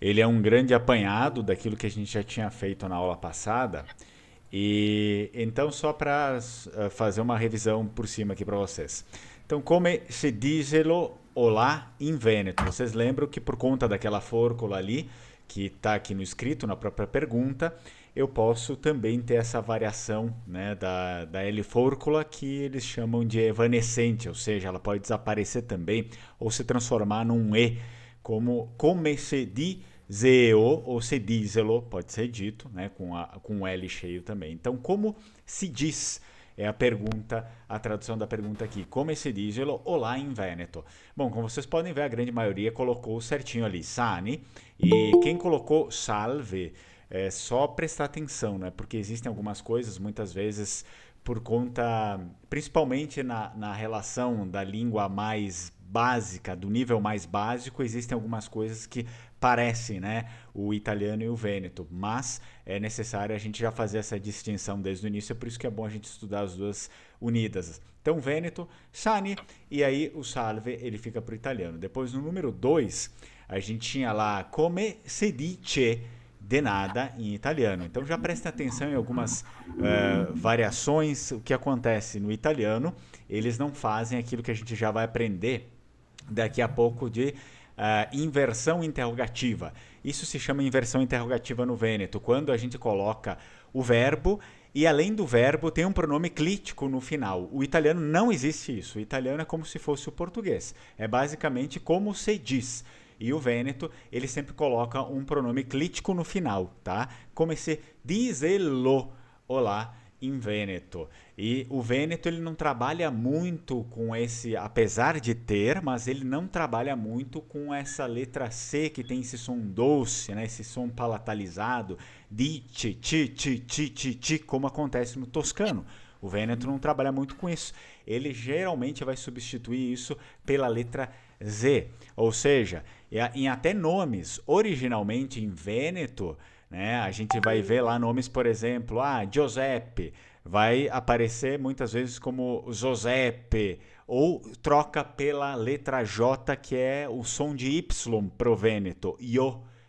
ele é um grande apanhado daquilo que a gente já tinha feito na aula passada. E então, só para fazer uma revisão por cima aqui para vocês. Então, come se dizelo olá in Veneto? Vocês lembram que por conta daquela fórmula ali, que está aqui no escrito, na própria pergunta, eu posso também ter essa variação, né, da L-fórmula que eles chamam de evanescente, ou seja, ela pode desaparecer também ou se transformar num E, como come se dizeo ou se dizelo, pode ser dito, né, com o L cheio também. Então, como se diz? É a pergunta, a tradução da pergunta aqui. Come se dizelo olá in Veneto? Bom, como vocês podem ver, a grande maioria colocou certinho ali, sani. E quem colocou salve, é só prestar atenção, né? Porque existem algumas coisas, muitas vezes, por conta, principalmente na relação da língua mais básica, do nível mais básico, existem algumas coisas que parecem, né, o italiano e o vêneto, mas é necessário a gente já fazer essa distinção desde o início, é por isso que é bom a gente estudar as duas unidas. Então, vêneto, sani, e aí o salve, ele fica para o italiano. Depois, no número 2 a gente tinha lá come se dice de nada em italiano. Então já prestem atenção em algumas variações. O que acontece no italiano, eles não fazem aquilo que a gente já vai aprender daqui a pouco de inversão interrogativa. Isso se chama inversão interrogativa no Vêneto, quando a gente coloca o verbo e além do verbo tem um pronome clítico no final. O italiano não existe isso. O italiano é como se fosse o português. É basicamente como se diz. E o Vêneto, ele sempre coloca um pronome clítico no final, tá? Come se dizelo olá em Vêneto. E o Vêneto ele não trabalha muito com esse, apesar de ter, mas ele não trabalha muito com essa letra C que tem esse som doce, né? Esse som palatalizado, di, ti, como acontece no toscano. O Vêneto não trabalha muito com isso. Ele geralmente vai substituir isso pela letra Z. Ou seja, em até nomes originalmente em Vêneto, né, a gente vai ver lá nomes, por exemplo, Giuseppe, vai aparecer muitas vezes como Giuseppe, ou troca pela letra J, que é o som de Y pro Vêneto,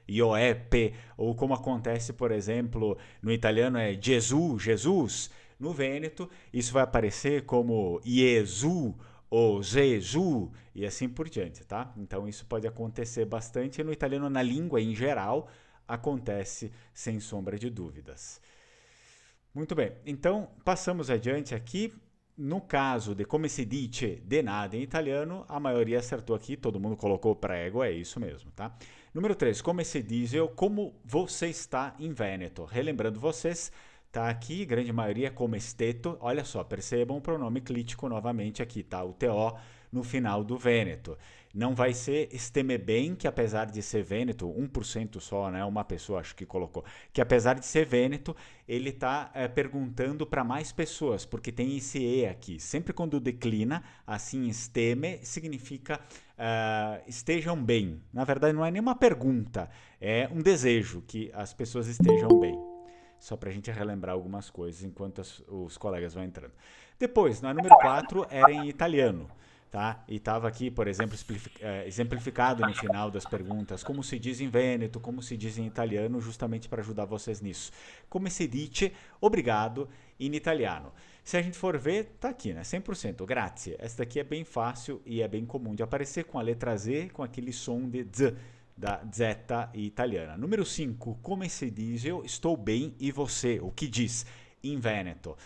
Ioepe, ou como acontece, por exemplo, no italiano é Gesù, Jesus. No Vêneto, isso vai aparecer como Iesu ou Jesu e assim por diante, tá? Então isso pode acontecer bastante no italiano, na língua em geral, acontece sem sombra de dúvidas. Muito bem, então passamos adiante aqui. No caso de come se dice de nada em italiano, a maioria acertou aqui, todo mundo colocou prego, é isso mesmo, tá? Número 3, come se diz eu, como você está em Vêneto? Relembrando vocês, tá aqui, grande maioria come steto, olha só, percebam o pronome clítico novamente aqui, tá? O TO no final do Vêneto. Não vai ser esteme bem, que apesar de ser Vêneto, 1% só, né? Uma pessoa acho que colocou, que apesar de ser Vêneto, ele está perguntando para mais pessoas, porque tem esse E aqui. Sempre quando declina, assim, esteme, significa estejam bem. Na verdade, não é nenhuma pergunta, é um desejo que as pessoas estejam bem. Só para a gente relembrar algumas coisas enquanto os colegas vão entrando. Depois, na número 4, era em italiano. Tá? E estava aqui, por exemplo, exemplificado no final das perguntas como se diz em Vêneto, como se diz em italiano, justamente para ajudar vocês nisso. Come se dice obrigado in italiano. Se a gente for ver, tá aqui, né? 100%. Grazie. Essa daqui é bem fácil e é bem comum de aparecer com a letra Z, com aquele som de Z, da zeta italiana. Número 5. Come se diz eu estou bem e você? O que diz em Vêneto?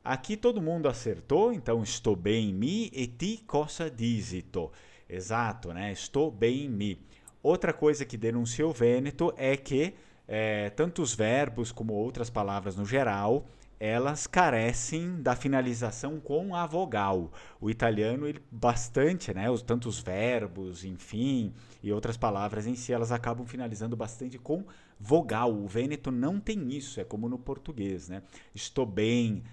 Aqui todo mundo acertou, então estou bem em mi e ti cosa dizito. Exato, né? Estou bem em mi. Outra coisa que denuncia o Vêneto é que tanto os verbos como outras palavras no geral, elas carecem da finalização com a vogal. O italiano, ele bastante, né? Tanto os verbos, enfim, e outras palavras em si, elas acabam finalizando bastante com vogal. O Vêneto não tem isso, é como no português, né? Estou bem,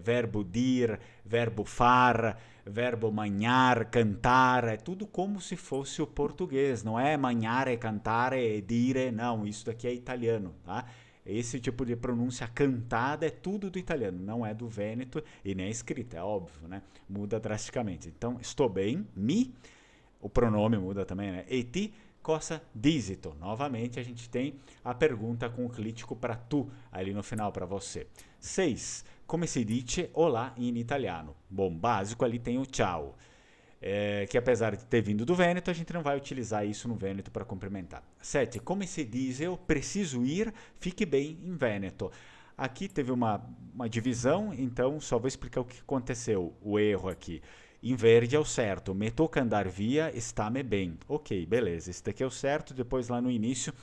verbo dir, verbo far, verbo manhar, cantar, é tudo como se fosse o português, não é manhare, cantare, dire, não, isso daqui é italiano, tá? Esse tipo de pronúncia cantada é tudo do italiano, não é do Vêneto e nem escrita, é óbvio, né? Muda drasticamente. Então, estou bem, mi, o pronome muda também, né? E ti, cosa dizito? Novamente a gente tem a pergunta com o crítico para tu ali no final para você. 6. Come si dice olá in italiano? Bom, básico ali tem o ciao. Que apesar de ter vindo do Vêneto, a gente não vai utilizar isso no Vêneto para cumprimentar. 7. Come se diz eu preciso ir, fique bem em Vêneto. Aqui teve uma divisão, então só vou explicar o que aconteceu, o erro aqui. Em verde é o certo, me tocca andar via, está-me bem. Ok, beleza, esse daqui é o certo, depois lá no início,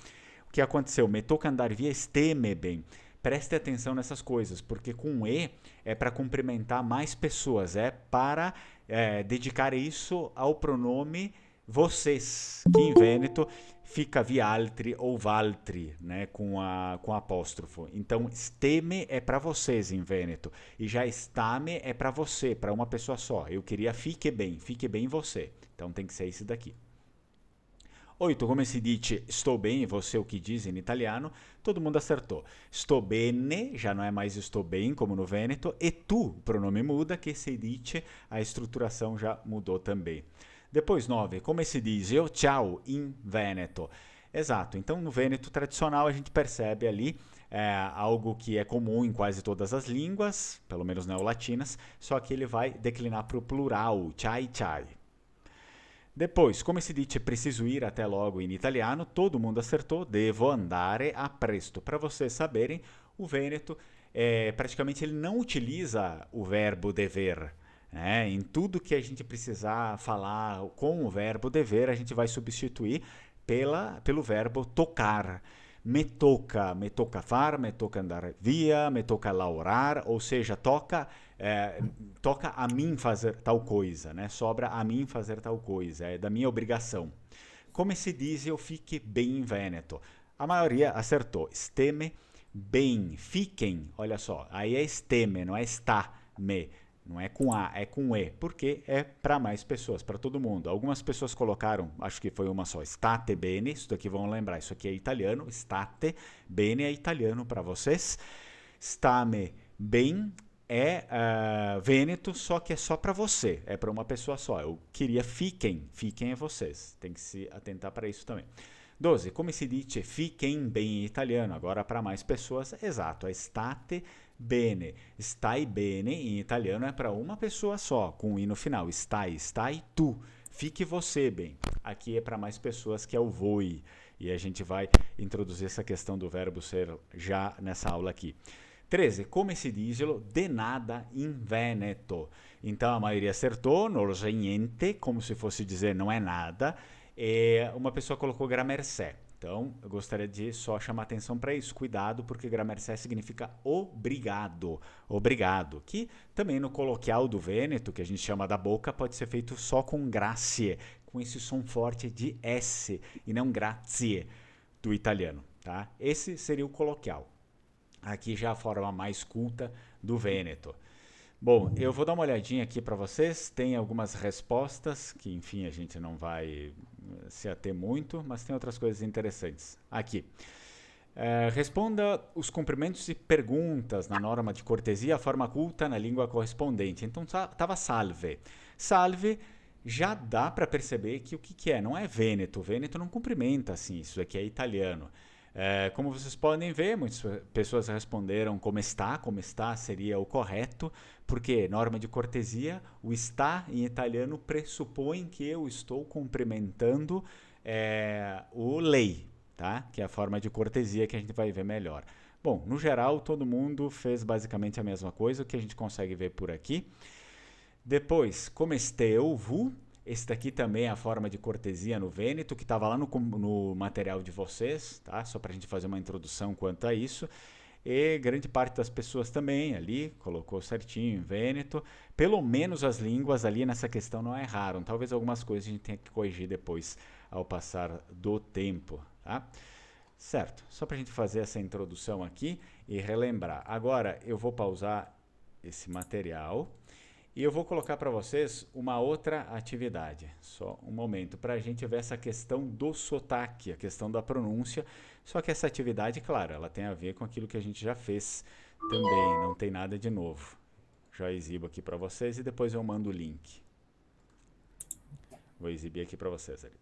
o que aconteceu? Me tocca andar via, este-me bem. Preste atenção nessas coisas, porque com E é para cumprimentar mais pessoas, é para dedicar isso ao pronome vocês, que em Vêneto fica vi altri ou valtri, né, com apóstrofo. Então, steme é para vocês em Vêneto, e já stame é para você, para uma pessoa só. Eu queria fique bem você. Então tem que ser esse daqui. 8. Come si dice estou bem, você o que diz em italiano? Todo mundo acertou. Sto bene, já não é mais estou bem, como no Vêneto. E tu, o pronome muda, que si dice, a estruturação já mudou também. Depois, 9. Come si diz eu ciao in Vêneto? Exato, então no Vêneto tradicional a gente percebe ali algo que é comum em quase todas as línguas, pelo menos neolatinas, só que ele vai declinar para o plural, ciai ciai. Depois, come si dice preciso ir até logo em italiano? Todo mundo acertou, devo andare a presto. Para vocês saberem, o Vêneto, praticamente ele não utiliza o verbo dever. Em tudo que a gente precisar falar com o verbo dever, a gente vai substituir pelo verbo tocar. Me toca far, me toca andar via, me toca laurar, ou seja, toca a mim fazer tal coisa, né? Sobra a mim fazer tal coisa, é da minha obrigação. Como se diz eu fique bem em Vêneto? A maioria acertou. Steme bem, fiquem, olha só, aí é steme, não é está me. Não é com A, é com E, porque é para mais pessoas, para todo mundo. Algumas pessoas colocaram, acho que foi uma só, state bene, isso daqui vão lembrar, isso aqui é italiano, state bene é italiano para vocês. Stame bem é Vêneto, só que é só para você, é para uma pessoa só. Eu queria fiquem é vocês, tem que se atentar para isso também. 12. Come si dice fiquem bem em italiano? Agora para mais pessoas, exato, é state bene. Stai bene em italiano é para uma pessoa só, com o i no final. Stai tu. Fique você bem. Aqui é para mais pessoas, que é o voi. E a gente vai introduzir essa questão do verbo ser já nessa aula aqui. 13. Come si dizelo de nada in Veneto? Então a maioria acertou, non c'è niente, como se fosse dizer não é nada. Uma pessoa colocou gramercé. Então, eu gostaria de só chamar atenção para isso. Cuidado, porque gramercé significa obrigado. Obrigado. Que também no coloquial do Vêneto, que a gente chama da boca, pode ser feito só com grazie, com esse som forte de S, e não grazie do italiano. Tá? Esse seria o coloquial. Aqui já a forma mais culta do Vêneto. Bom, eu vou dar uma olhadinha aqui para vocês. Tem algumas respostas que, enfim, a gente não vai se ater muito, mas tem outras coisas interessantes. Aqui. Responda os cumprimentos e perguntas na norma de cortesia, a forma culta na língua correspondente. Então, estava salve. Salve já dá para perceber que o que é? Não é Vêneto. Vêneto não cumprimenta assim. Isso aqui é italiano. Como vocês podem ver, muitas pessoas responderam como está seria o correto, porque norma de cortesia, o está em italiano pressupõe que eu estou cumprimentando o lei, tá? Que é a forma de cortesia que a gente vai ver melhor. Bom, no geral, todo mundo fez basicamente a mesma coisa, o que a gente consegue ver por aqui. Depois, come esteu vu? Esse daqui também é a forma de cortesia no Vêneto, que estava lá no material de vocês, tá? Só para a gente fazer uma introdução quanto a isso. E grande parte das pessoas também ali colocou certinho em Vêneto. Pelo menos as línguas ali nessa questão não erraram. Talvez algumas coisas a gente tenha que corrigir depois ao passar do tempo, tá? Certo, só para a gente fazer essa introdução aqui e relembrar. Agora eu vou pausar esse material. E eu vou colocar para vocês uma outra atividade, só um momento, para a gente ver essa questão do sotaque, a questão da pronúncia, só que essa atividade, claro, ela tem a ver com aquilo que a gente já fez também, não tem nada de novo. Já exibo aqui para vocês e depois eu mando o link. Vou exibir aqui para vocês ali.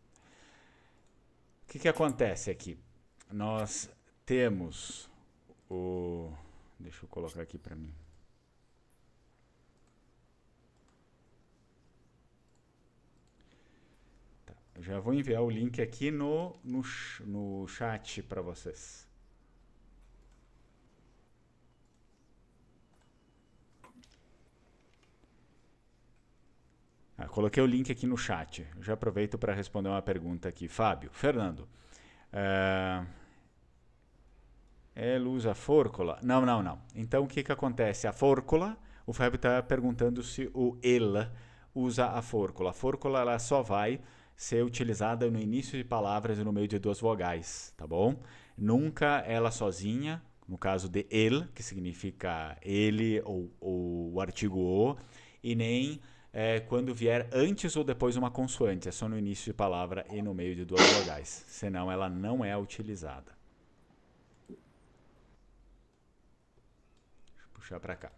que acontece aqui? Nós temos o... Deixa eu colocar aqui para mim. Tá, eu já vou enviar o link aqui no chat para vocês. Coloquei o link aqui no chat. Já aproveito para responder uma pergunta aqui. Fábio, Fernando, ele usa fórcula? Não, não, não. Então, o que acontece? A fórcula, o Fábio está perguntando se o ele usa a fórcula. A fórcula ela só vai ser utilizada no início de palavras e no meio de duas vogais, tá bom? Nunca ela sozinha, no caso de ele, que significa ele ou o artigo o, e nem quando vier antes ou depois uma consoante. É só no início de palavra e no meio de duas vogais. Senão ela não é utilizada. Puxar para cá.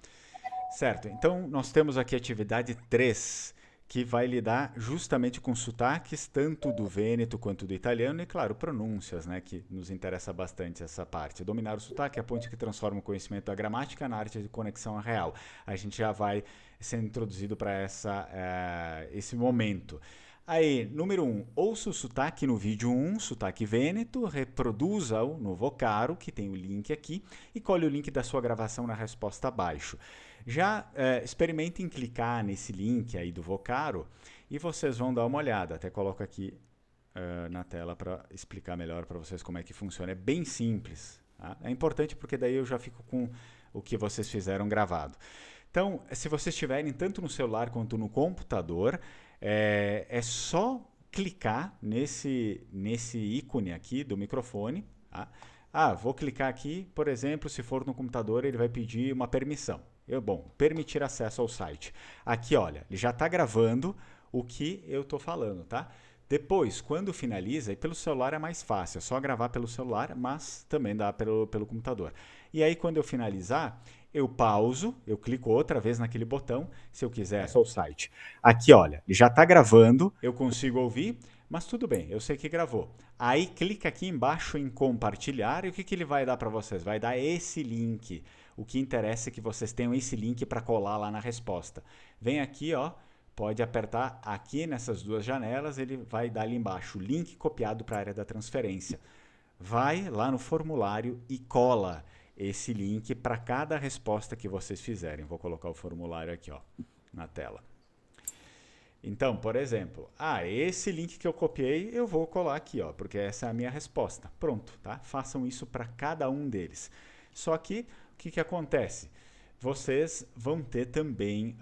Certo, então nós temos aqui a atividade 3, que vai lidar justamente com sotaques, tanto do vêneto quanto do italiano, e claro, pronúncias, né, que nos interessa bastante essa parte. Dominar o sotaque é a ponte que transforma o conhecimento da gramática na arte de conexão real. A gente já vai sendo introduzido para esse momento. Aí, número 1, ouça o sotaque no vídeo 1, sotaque vêneto, reproduza-o no Vocaro, que tem o link aqui, e colhe o link da sua gravação na resposta abaixo. Já experimentem clicar nesse link aí do Vocaro e vocês vão dar uma olhada. Até coloco aqui na tela para explicar melhor para vocês como é que funciona. É bem simples. Tá? É importante porque daí eu já fico com o que vocês fizeram gravado. Então, se vocês estiverem tanto no celular quanto no computador, é só clicar nesse ícone aqui do microfone. Tá? Vou clicar aqui, por exemplo, se for no computador, ele vai pedir uma permissão. Permitir acesso ao site. Aqui, olha, ele já está gravando o que eu estou falando, tá? Depois, quando finaliza, e pelo celular é mais fácil, é só gravar pelo celular, mas também dá pelo computador. E aí, quando eu finalizar, eu pauso, eu clico outra vez naquele botão, se eu quiser, acesso ao site. Aqui, olha, ele já está gravando, eu consigo ouvir, mas tudo bem, eu sei que gravou. Aí, clica aqui embaixo em compartilhar, e o que ele vai dar para vocês? Vai dar esse link. O que interessa é que vocês tenham esse link para colar lá na resposta. Vem aqui, ó, pode apertar aqui nessas duas janelas, ele vai dar ali embaixo o link copiado para a área da transferência. Vai lá no formulário e cola esse link para cada resposta que vocês fizerem. Vou colocar o formulário aqui, ó, na tela. Então, por exemplo, esse link que eu copiei, eu vou colar aqui, ó, porque essa é a minha resposta. Pronto, tá? Façam isso para cada um deles. Só que o que acontece? Vocês vão ter também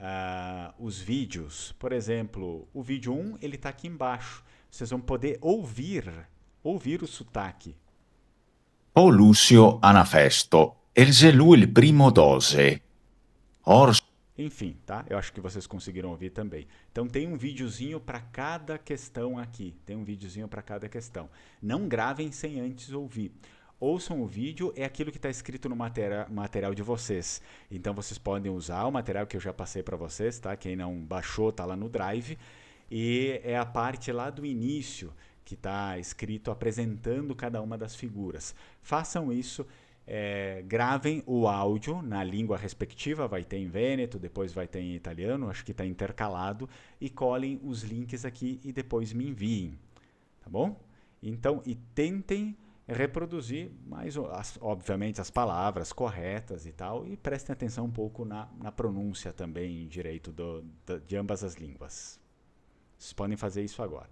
os vídeos. Por exemplo, o vídeo 1, ele está aqui embaixo. Vocês vão poder ouvir o sotaque. O Lúcio Anafesto, Erzelu il primo dose. Enfim, tá? Eu acho que vocês conseguiram ouvir também. Então tem um videozinho para cada questão aqui. Tem um videozinho para cada questão. Não gravem sem antes ouvir. Ouçam o vídeo, é aquilo que está escrito no material de vocês. Então vocês podem usar o material que eu já passei para vocês, tá? Quem não baixou, tá lá no Drive. E é a parte lá do início que está escrito apresentando cada uma das figuras. Façam isso, gravem o áudio na língua respectiva, vai ter em vêneto, depois vai ter em italiano, acho que está intercalado, e colhem os links aqui e depois me enviem, tá bom? Então, e tentem reproduzir, obviamente, as palavras corretas e tal, e prestem atenção um pouco na pronúncia também direito de ambas as línguas. Vocês podem fazer isso agora.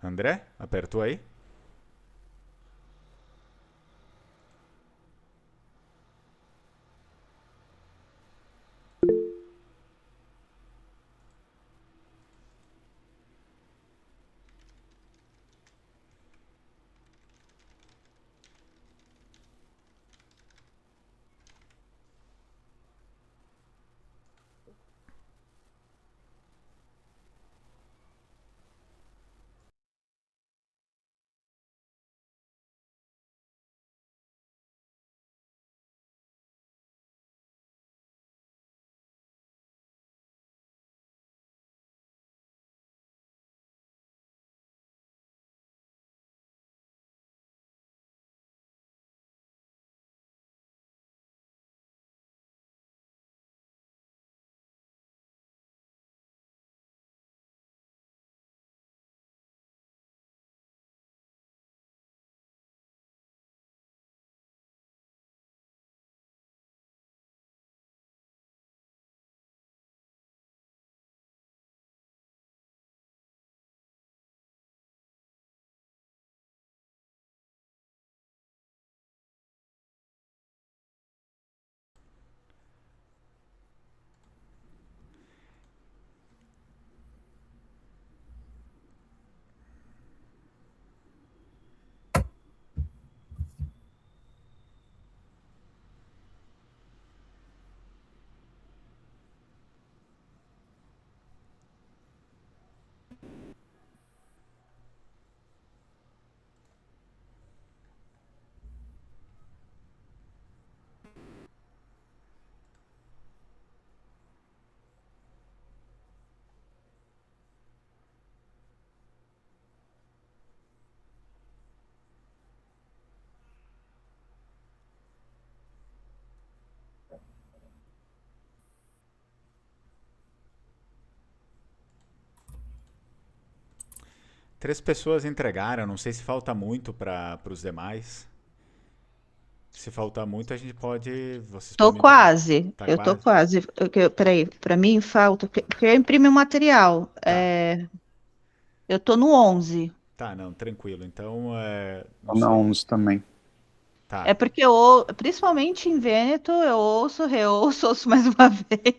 André, apertou aí? Três pessoas entregaram, não sei se falta muito para os demais. Se faltar muito, a gente pode. Vocês Tô podem entregar. quase, Tá eu tô quase? quase. Peraí, pra mim falta, porque eu imprimi o material. Tá. Eu tô no 11. Tá, não, tranquilo. Então, não Tô na sei. 11 também. Tá. É porque principalmente em Vêneto, eu ouço, reouço, ouço mais uma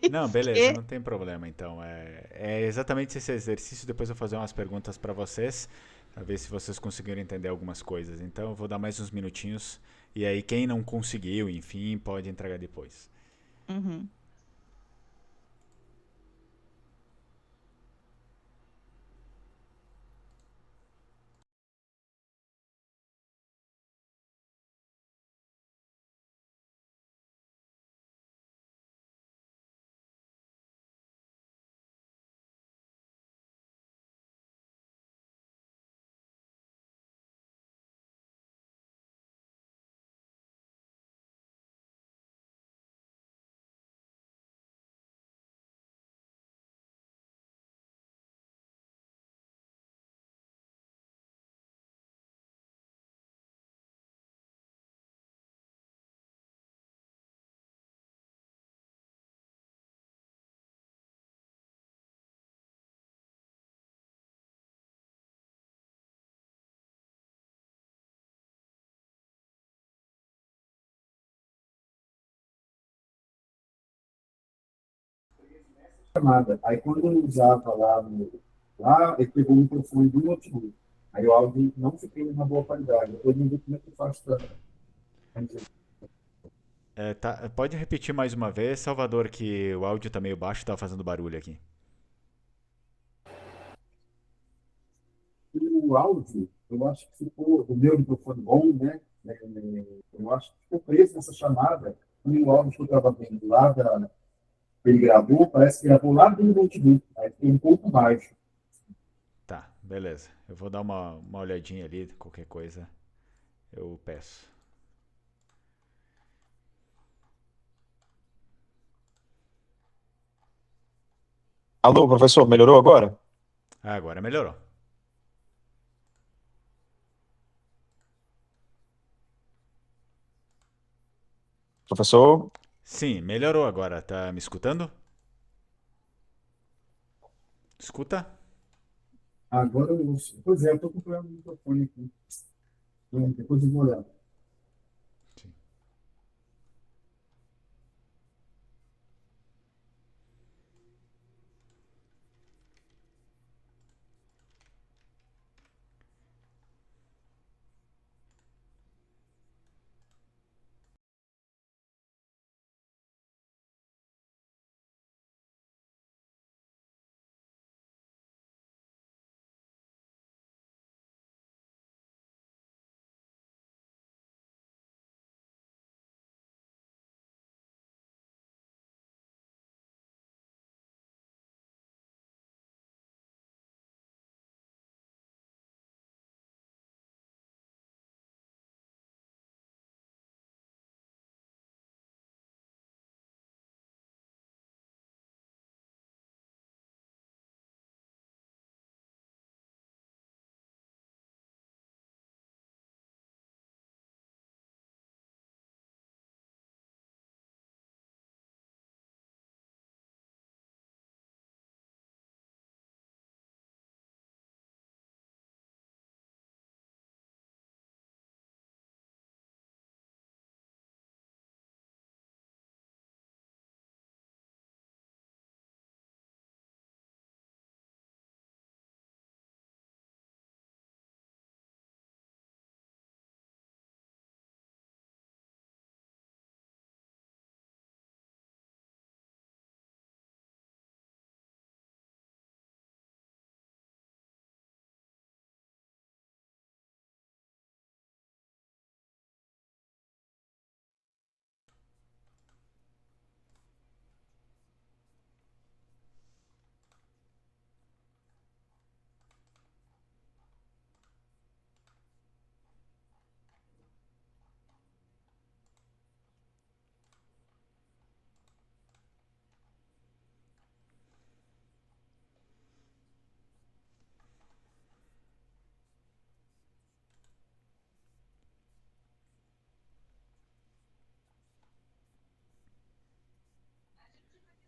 Não, vez, beleza, que... não tem problema. Então, é exatamente esse exercício. Depois eu vou fazer umas perguntas para vocês, para ver se vocês conseguiram entender algumas coisas. Então, eu vou dar mais uns minutinhos. E aí, quem não conseguiu, enfim, pode entregar depois. Uhum. Chamada. Aí quando eu usava lá, ele pegou o microfone do notebook. Aí o áudio não ficou na boa qualidade. Depois não vi como é que eu faço para. Pode repetir mais uma vez, Salvador, que o áudio tá meio baixo e tá fazendo barulho aqui. O áudio, eu acho que ficou, o meu microfone bom, né? Eu acho que ficou preso nessa chamada. E o áudio que eu estava vendo lá, ele gravou, parece que gravou lá do notebook. Aí ficou um pouco baixo. Tá, beleza. Eu vou dar uma olhadinha ali, qualquer coisa eu peço. Alô, professor, melhorou agora? Ah, agora melhorou. Professor, Sim, melhorou agora. Tá me escutando? Escuta? Agora, pois é, eu estou comprando um microfone aqui. Depois eu vou olhar. Sim.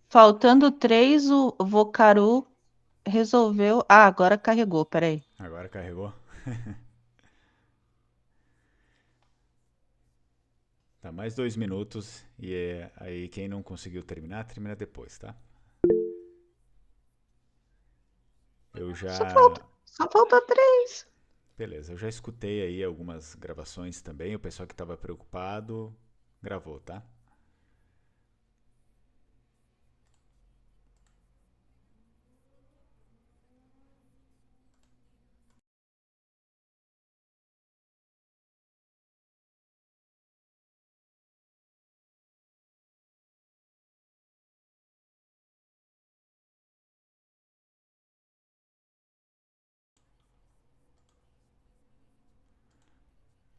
Faltando 3, o Vocaru resolveu. Ah, agora carregou, peraí. Agora carregou. Tá, mais 2 minutos e aí quem não conseguiu terminar, termina depois, tá? Eu Só já... falta, só falta 3. Beleza, eu já escutei aí algumas gravações também. O pessoal que estava preocupado gravou, tá?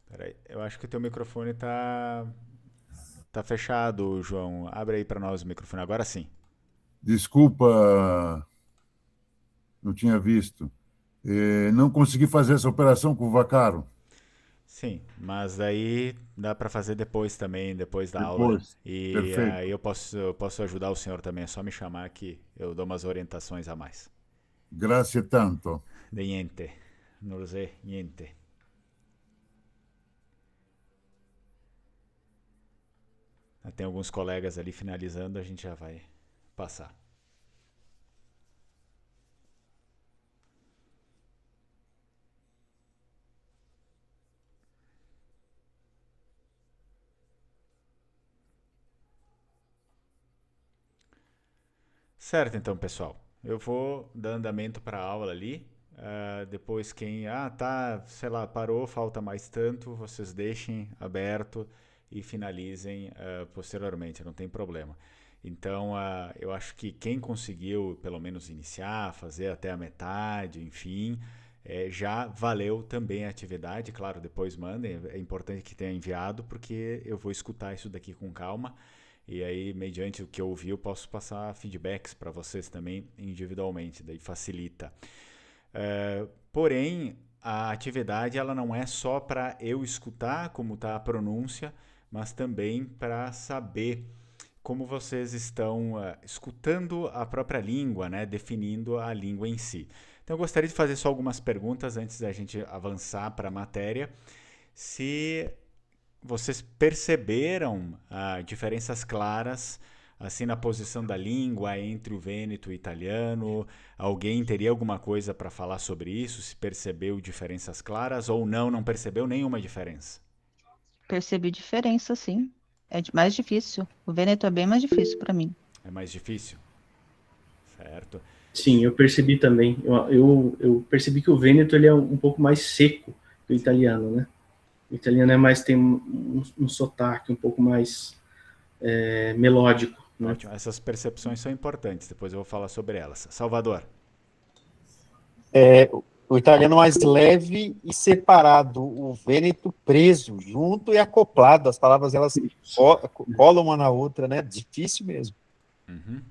Peraí, eu acho que o teu microfone tá fechado, João. Abre aí para nós o microfone. Agora sim. Desculpa, não tinha visto. Não consegui fazer essa operação com o Vacaro. Sim, mas aí dá para fazer depois também, depois da aula. Depois. E aí Perfeito. eu posso ajudar o senhor também. É só me chamar que eu dou umas orientações a mais. Grazie tanto. De niente. Non sé, niente. Tem alguns colegas ali finalizando, a gente já vai passar. Certo, então, pessoal. Eu vou dar andamento para a aula ali. Depois quem, tá, sei lá, parou, falta mais tanto, vocês deixem aberto e finalizem posteriormente, não tem problema. Então, eu acho que quem conseguiu pelo menos iniciar, fazer até a metade, enfim, já valeu também a atividade. Claro, depois mandem, é importante que tenha enviado, porque eu vou escutar isso daqui com calma. E aí, mediante o que eu ouvi, eu posso passar feedbacks para vocês também individualmente, daí facilita. Porém, a atividade ela não é só para eu escutar como está a pronúncia, mas também para saber como vocês estão escutando a própria língua, né, definindo a língua em si. Então eu gostaria de fazer só algumas perguntas antes da gente avançar para a matéria. Se vocês perceberam diferenças claras assim na posição da língua entre o vêneto e o italiano, alguém teria alguma coisa para falar sobre isso? Se percebeu diferenças claras ou não percebeu nenhuma diferença? Percebi diferença, sim. É mais difícil. O Vêneto é bem mais difícil para mim. É mais difícil? Certo. Sim, eu percebi também. Eu percebi que o Vêneto ele é um pouco mais seco que o italiano, né? O italiano tem um sotaque um pouco mais melódico, né? Ótimo. Essas percepções são importantes, depois eu vou falar sobre elas. Salvador. O italiano mais leve e separado, o vêneto preso, junto e acoplado. As palavras elas colam uma na outra, né? Difícil mesmo. Uhum.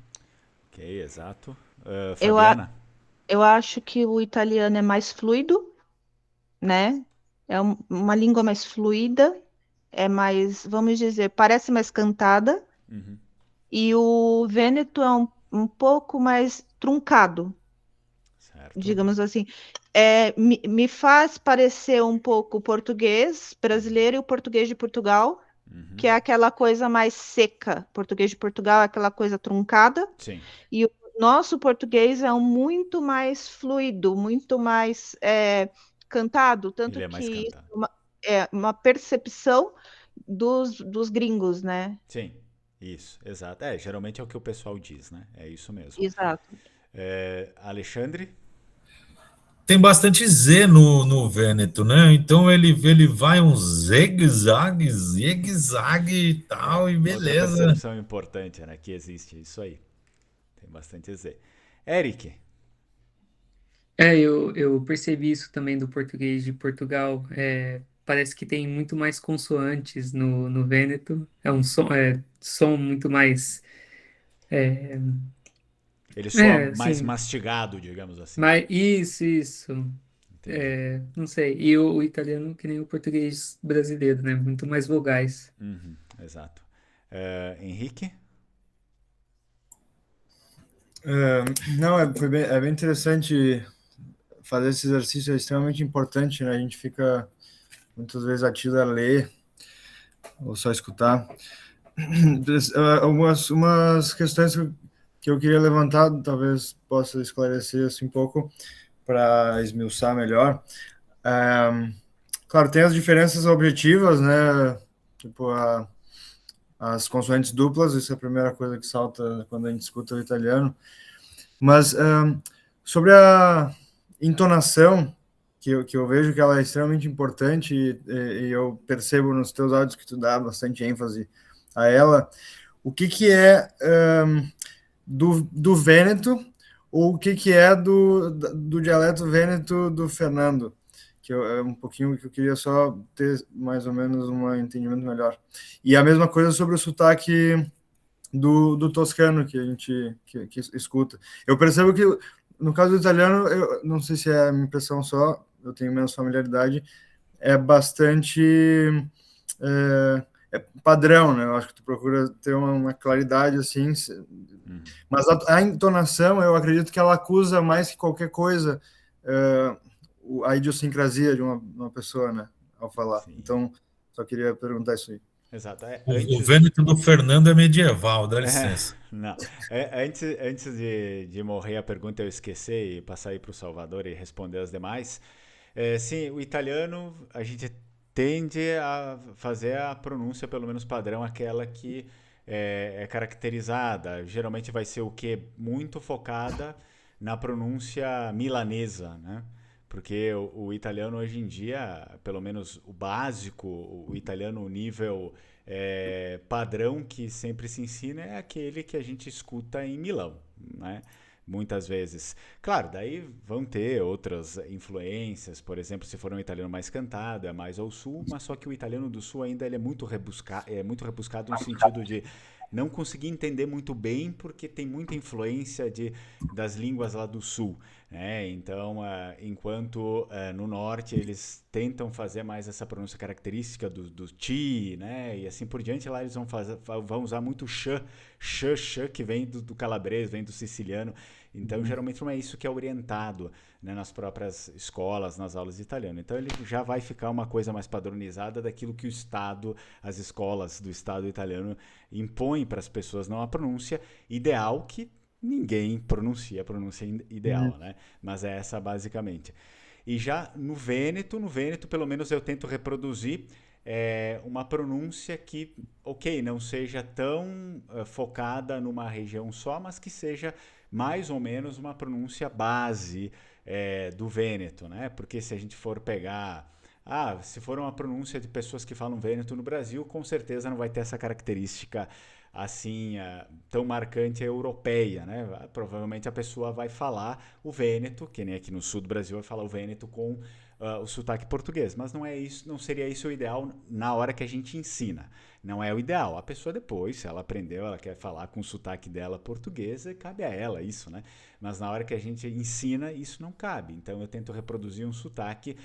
Ok, exato. Eu, Fabiana? eu acho que o italiano é mais fluido, né? É uma língua mais fluida, é mais, vamos dizer, parece mais cantada. Uhum. E o Vêneto é um pouco mais truncado, Certo. digamos assim. Me faz parecer um pouco o português brasileiro e o português de Portugal, Uhum. que é aquela coisa mais seca. Português de Portugal é aquela coisa truncada. Sim. E o nosso português é muito mais fluido, muito mais cantado. Tanto Ele é mais que cantado. é uma percepção dos gringos, né? Sim, isso, exato. Geralmente é o que o pessoal diz, né? É isso mesmo. Exato. Alexandre? Tem bastante Z no Vêneto, né? Então ele vai um zigue-zague e tal, e Outra beleza. percepção importante, né? Que existe, isso aí. Tem bastante Z. Eric? Eu percebi isso também do português de Portugal. Parece que tem muito mais consoantes no Vêneto. É um som muito mais. É, Ele soa mais assim, mastigado, digamos assim. mas isso. Entendi. Não sei. E o italiano, que nem o português brasileiro, né? Muito mais vogais. Uhum, exato. Henrique? Não, é bem interessante fazer esse exercício, é extremamente importante, né? A gente fica muitas vezes ativo a ler ou só escutar. Umas questões que eu queria levantar, talvez possa esclarecer assim, um pouco para esmiuçar melhor. Claro, tem as diferenças objetivas, né? Tipo, as consoantes duplas, isso é a primeira coisa que salta quando a gente escuta o italiano. Mas sobre a entonação, que eu vejo que ela é extremamente importante e eu percebo nos teus áudios que tu dá bastante ênfase a ela, o que é do Vêneto ou o que é do dialeto Vêneto do Fernando, que é um pouquinho que eu queria só ter mais ou menos um entendimento melhor. E a mesma coisa sobre o sotaque do toscano que a gente que escuta. Eu percebo que no caso do italiano, eu não sei se é a minha impressão só, eu tenho menos familiaridade, é bastante padrão, né? Eu acho que tu procura ter uma claridade assim, mas a entonação, eu acredito que ela acusa mais que qualquer coisa a idiosincrasia de uma pessoa, né? Ao falar. Sim. Então, só queria perguntar isso aí. Exato. O Vêneto do Fernando é medieval, dá licença. Não. Antes de morrer a pergunta eu esqueci e passar aí para o Salvador e responder as demais. Sim, o italiano a gente tende a fazer a pronúncia pelo menos padrão, aquela que é caracterizada. Geralmente vai ser o quê? Muito focada na pronúncia milanesa, né? Porque o italiano hoje em dia, pelo menos o básico, o italiano nível padrão que sempre se ensina é aquele que a gente escuta em Milão, né? Muitas vezes. Claro, daí vão ter outras influências, por exemplo, se for um italiano mais cantado, é mais ao sul, mas só que o italiano do sul ainda ele é muito rebuscado no sentido de não conseguir entender muito bem, porque tem muita influência das línguas lá do sul, né? Então, enquanto no norte eles tentam fazer mais essa pronúncia característica do ti, né? E assim por diante, lá eles vão usar muito sh, que vem do calabrês, vem do siciliano. Então, geralmente não é isso que é orientado, né, nas próprias escolas, nas aulas de italiano. Então, ele já vai ficar uma coisa mais padronizada daquilo que o Estado, as escolas do Estado italiano impõem para as pessoas, não a pronúncia ideal, que ninguém pronuncia a pronúncia ideal, né? Mas é essa basicamente. E já no Vêneto, pelo menos eu tento reproduzir uma pronúncia que, ok, não seja tão focada numa região só, mas que seja mais ou menos uma pronúncia base do Vêneto, né? Porque se a gente for pegar... se for uma pronúncia de pessoas que falam Vêneto no Brasil, com certeza não vai ter essa característica assim, tão marcante europeia, né? Provavelmente a pessoa vai falar o Vêneto, que nem aqui no sul do Brasil vai falar o Vêneto com o sotaque português, mas não é isso, não seria isso o ideal na hora que a gente ensina. Não é o ideal. A pessoa depois, se ela aprendeu, ela quer falar com o sotaque dela português, cabe a ela isso, né? Mas na hora que a gente ensina, isso não cabe. Então eu tento reproduzir um sotaque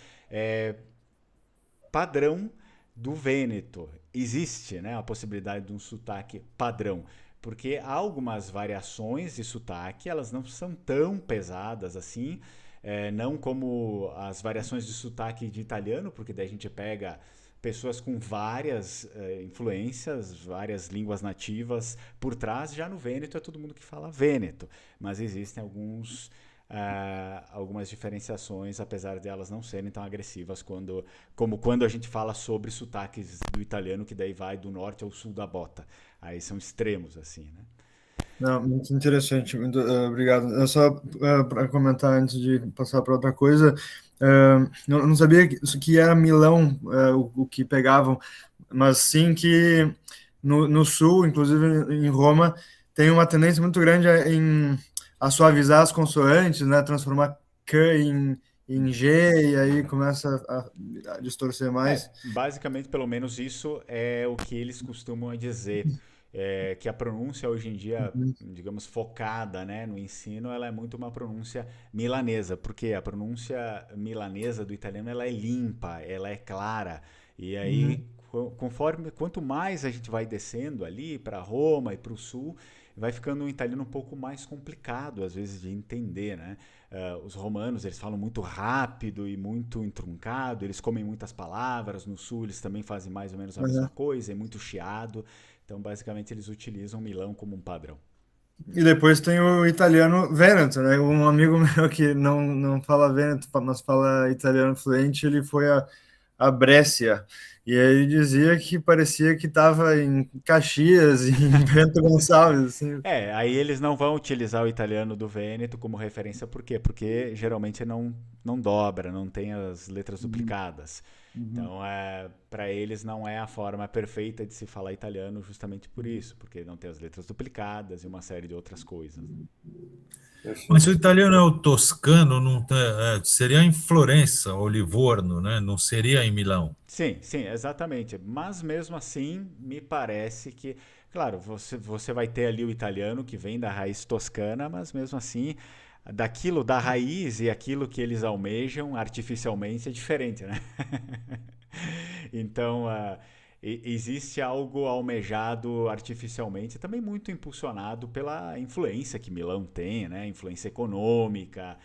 padrão do Vêneto. Existe, né, a possibilidade de um sotaque padrão, porque há algumas variações de sotaque, elas não são tão pesadas assim, não como as variações de sotaque de italiano, porque daí a gente pega pessoas com várias influências, várias línguas nativas por trás. Já no Vêneto é todo mundo que fala Vêneto, mas existem algumas diferenciações, apesar de elas não serem tão agressivas como quando a gente fala sobre sotaques do italiano, que daí vai do norte ao sul da bota. Aí são extremos, assim, né? Não, muito interessante, muito obrigado. Eu só para comentar antes de passar para outra coisa, não sabia que era Milão o que pegavam, mas sim que no sul, inclusive em Roma, tem uma tendência muito grande a suavizar as consoantes, né? Transformar K em G, e aí começa a distorcer mais. Basicamente, pelo menos isso é o que eles costumam dizer. Que a pronúncia hoje em dia, digamos, focada, né, no ensino, ela é muito uma pronúncia milanesa, porque a pronúncia milanesa do italiano ela é limpa, ela é clara, e aí quanto mais a gente vai descendo ali para Roma e para o sul, vai ficando um italiano um pouco mais complicado às vezes de entender, né? Os romanos, eles falam muito rápido e muito entroncado, eles comem muitas palavras. No sul eles também fazem mais ou menos a mesma coisa, é muito chiado. Então, basicamente, eles utilizam Milão como um padrão. E depois tem o italiano Vêneto, né? Um amigo meu que não fala Vêneto, mas fala italiano fluente, ele foi a Brescia. E aí ele dizia que parecia que estava em Caxias, em Bento Gonçalves. Assim. Aí eles não vão utilizar o italiano do Vêneto como referência, por quê? Porque geralmente não dobra, não tem as letras duplicadas. Então, para eles não é a forma perfeita de se falar italiano justamente por isso, porque não tem as letras duplicadas e uma série de outras coisas. Mas o italiano é o toscano, não seria em Florença ou Livorno, né? Não seria em Milão. Sim, exatamente. Mas mesmo assim, me parece que, claro, você vai ter ali o italiano que vem da raiz toscana, mas mesmo assim, daquilo da raiz e aquilo que eles almejam artificialmente é diferente, né? Então, existe algo almejado artificialmente, também muito impulsionado pela influência que Milão tem, né? Influência econômica,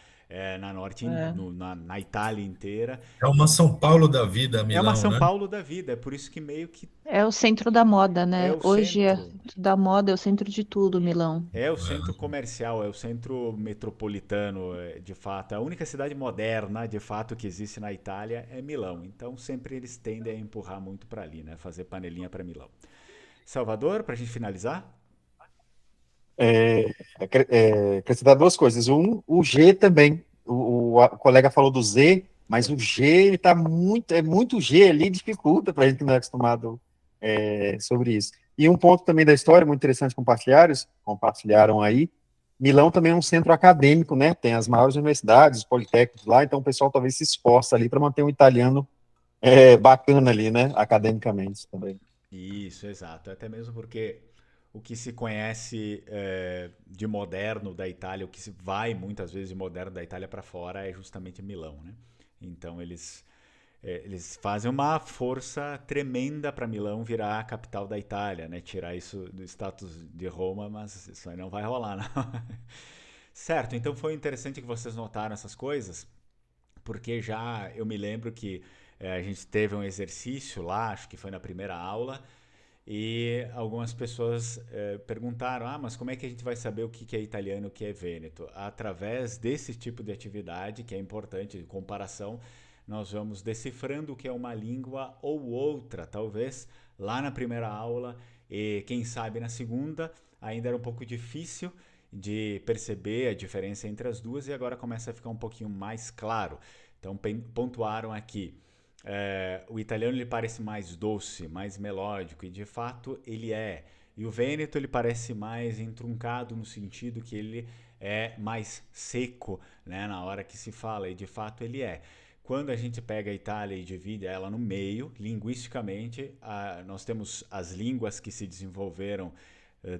na Itália inteira. É uma São Paulo da vida, Milão, é uma São né? Paulo da vida, é por isso que meio que... É o centro da moda, né? É o Hoje centro. da moda é o centro de tudo, Milão. É o centro comercial, é o centro metropolitano, de fato. A única cidade moderna, de fato, que existe na Itália é Milão. Então, sempre eles tendem a empurrar muito para ali, né? Fazer panelinha para Milão. Salvador, para a gente finalizar? Acrescentar duas coisas. O G também. O colega falou do Z, mas o G, ele tá muito G ali, dificulta para a gente que não é acostumado sobre isso. E um ponto também da história, muito interessante, compartilharam aí, Milão também é um centro acadêmico, né? Tem as maiores universidades, os politécnicos lá, então o pessoal talvez se esforça ali para manter um italiano bacana ali, né? Academicamente também. Isso, exato. Até mesmo porque o que se conhece de moderno da Itália, o que se vai muitas vezes de moderno da Itália para fora é justamente Milão, né? Então eles fazem uma força tremenda para Milão virar a capital da Itália, né? Tirar isso do status de Roma, mas isso aí não vai rolar, não. Certo, então foi interessante que vocês notaram essas coisas, porque já eu me lembro que a gente teve um exercício lá, acho que foi na primeira aula, e algumas pessoas perguntaram, mas como é que a gente vai saber o que é italiano e o que é vêneto? Através desse tipo de atividade, que é importante, de comparação, nós vamos decifrando o que é uma língua ou outra, talvez lá na primeira aula, e quem sabe na segunda ainda era um pouco difícil de perceber a diferença entre as duas, e agora começa a ficar um pouquinho mais claro. Então pontuaram aqui, o italiano ele parece mais doce, mais melódico, e de fato ele é. E o vêneto ele parece mais entroncado no sentido que ele é mais seco, né, na hora que se fala, e de fato ele é. Quando a gente pega a Itália e divide ela no meio, linguisticamente, nós temos as línguas que se desenvolveram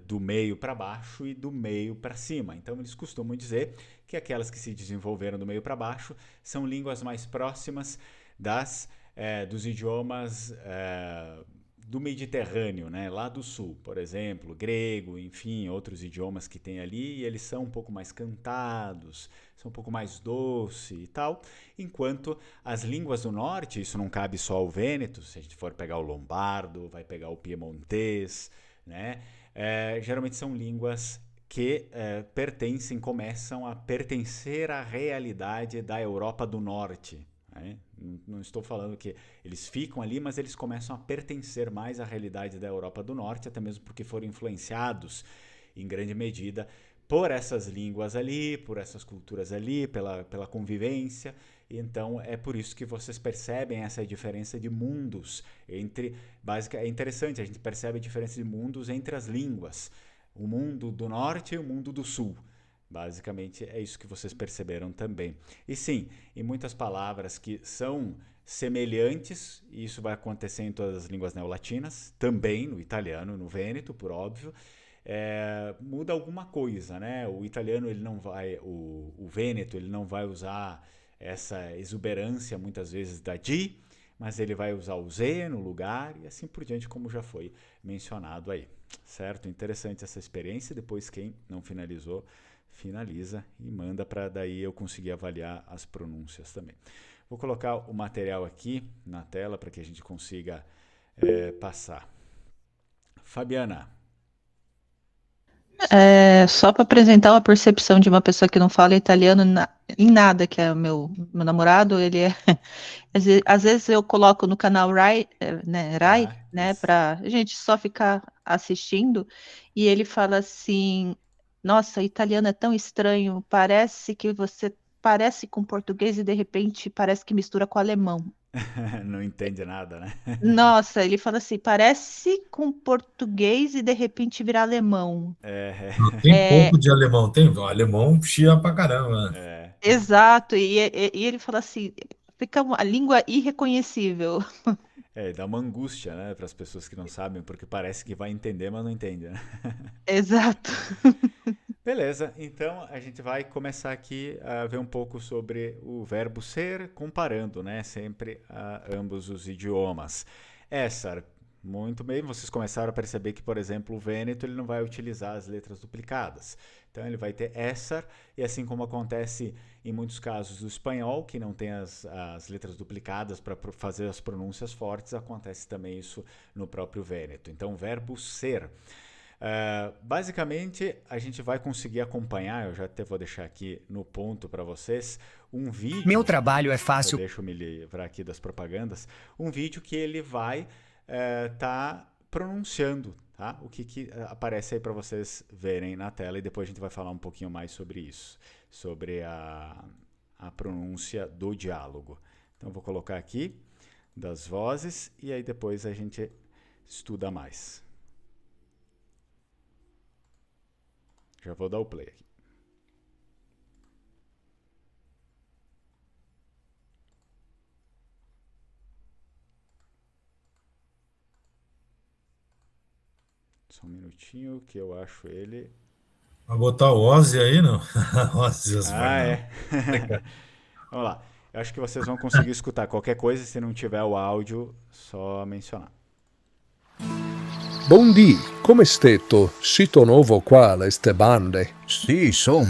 do meio para baixo e do meio para cima. Então eles costumam dizer que aquelas que se desenvolveram do meio para baixo são línguas mais próximas dos idiomas do Mediterrâneo, né? Lá do sul, por exemplo, grego, enfim, outros idiomas que tem ali, e eles são um pouco mais cantados, são um pouco mais doce e tal, enquanto as línguas do norte, isso não cabe só ao vêneto, se a gente for pegar o lombardo, vai pegar o piemontês, né? Geralmente são línguas que começam a pertencer à realidade da Europa do Norte. Né? Não estou falando que eles ficam ali, mas eles começam a pertencer mais à realidade da Europa do Norte, até mesmo porque foram influenciados em grande medida por essas línguas ali, por essas culturas ali, pela convivência. Então é por isso que vocês percebem essa diferença de mundos entre é interessante, a gente percebe a diferença de mundos entre as línguas, o mundo do norte e o mundo do sul. Basicamente é isso que vocês perceberam também. E sim, em muitas palavras que são semelhantes, e isso vai acontecer em todas as línguas neolatinas, também no italiano, no vêneto, por óbvio, muda alguma coisa, né? O italiano ele não vai, o vêneto ele não vai usar essa exuberância muitas vezes da di, mas ele vai usar o Z no lugar e assim por diante, como já foi mencionado aí, certo? Interessante essa experiência. Depois quem não finalizou, finaliza e manda para daí eu conseguir avaliar as pronúncias também. Vou colocar o material aqui na tela para que a gente consiga passar. Fabiana. Só para apresentar uma percepção de uma pessoa que não fala italiano em nada, que é o meu namorado, ele é. Às vezes eu coloco no canal Rai, né, para a gente só ficar assistindo, e ele fala assim: nossa, italiano é tão estranho, parece que você parece com português e de repente parece que mistura com alemão. Não entende nada, né? Nossa, ele fala assim, parece com português e de repente vira alemão. Tem pouco de alemão, tem alemão chia pra caramba. Exato, e ele fala assim, fica a língua irreconhecível. Dá uma angústia, né, para as pessoas que não sabem, porque parece que vai entender, mas não entende, né? Exato. Beleza, então a gente vai começar aqui a ver um pouco sobre o verbo ser, comparando, né, sempre ambos os idiomas. Essar, muito bem, vocês começaram a perceber que, por exemplo, o vêneto ele não vai utilizar as letras duplicadas. Então ele vai ter essar, e assim como acontece em muitos casos do espanhol, que não tem as letras duplicadas para fazer as pronúncias fortes, acontece também isso no próprio vêneto. Então o verbo ser. Basicamente, a gente vai conseguir acompanhar, eu já até vou deixar aqui no ponto para vocês, um vídeo... Meu trabalho é fácil. Deixa eu me livrar aqui das propagandas. Um vídeo que ele vai tá pronunciando, tá? O que aparece aí para vocês verem na tela, e depois a gente vai falar um pouquinho mais sobre isso, sobre a pronúncia do diálogo. Então, eu vou colocar aqui das vozes e aí depois a gente estuda mais. Já vou dar o play aqui. Só um minutinho que eu acho ele... Vai botar o Ozzy aí, não? Ozzy Osbourne. Vamos lá. Eu acho que vocês vão conseguir escutar qualquer coisa, se não tiver o áudio, só mencionar. Buondì, come stetto? Sito nuovo qua, le ste bande. Sì, son.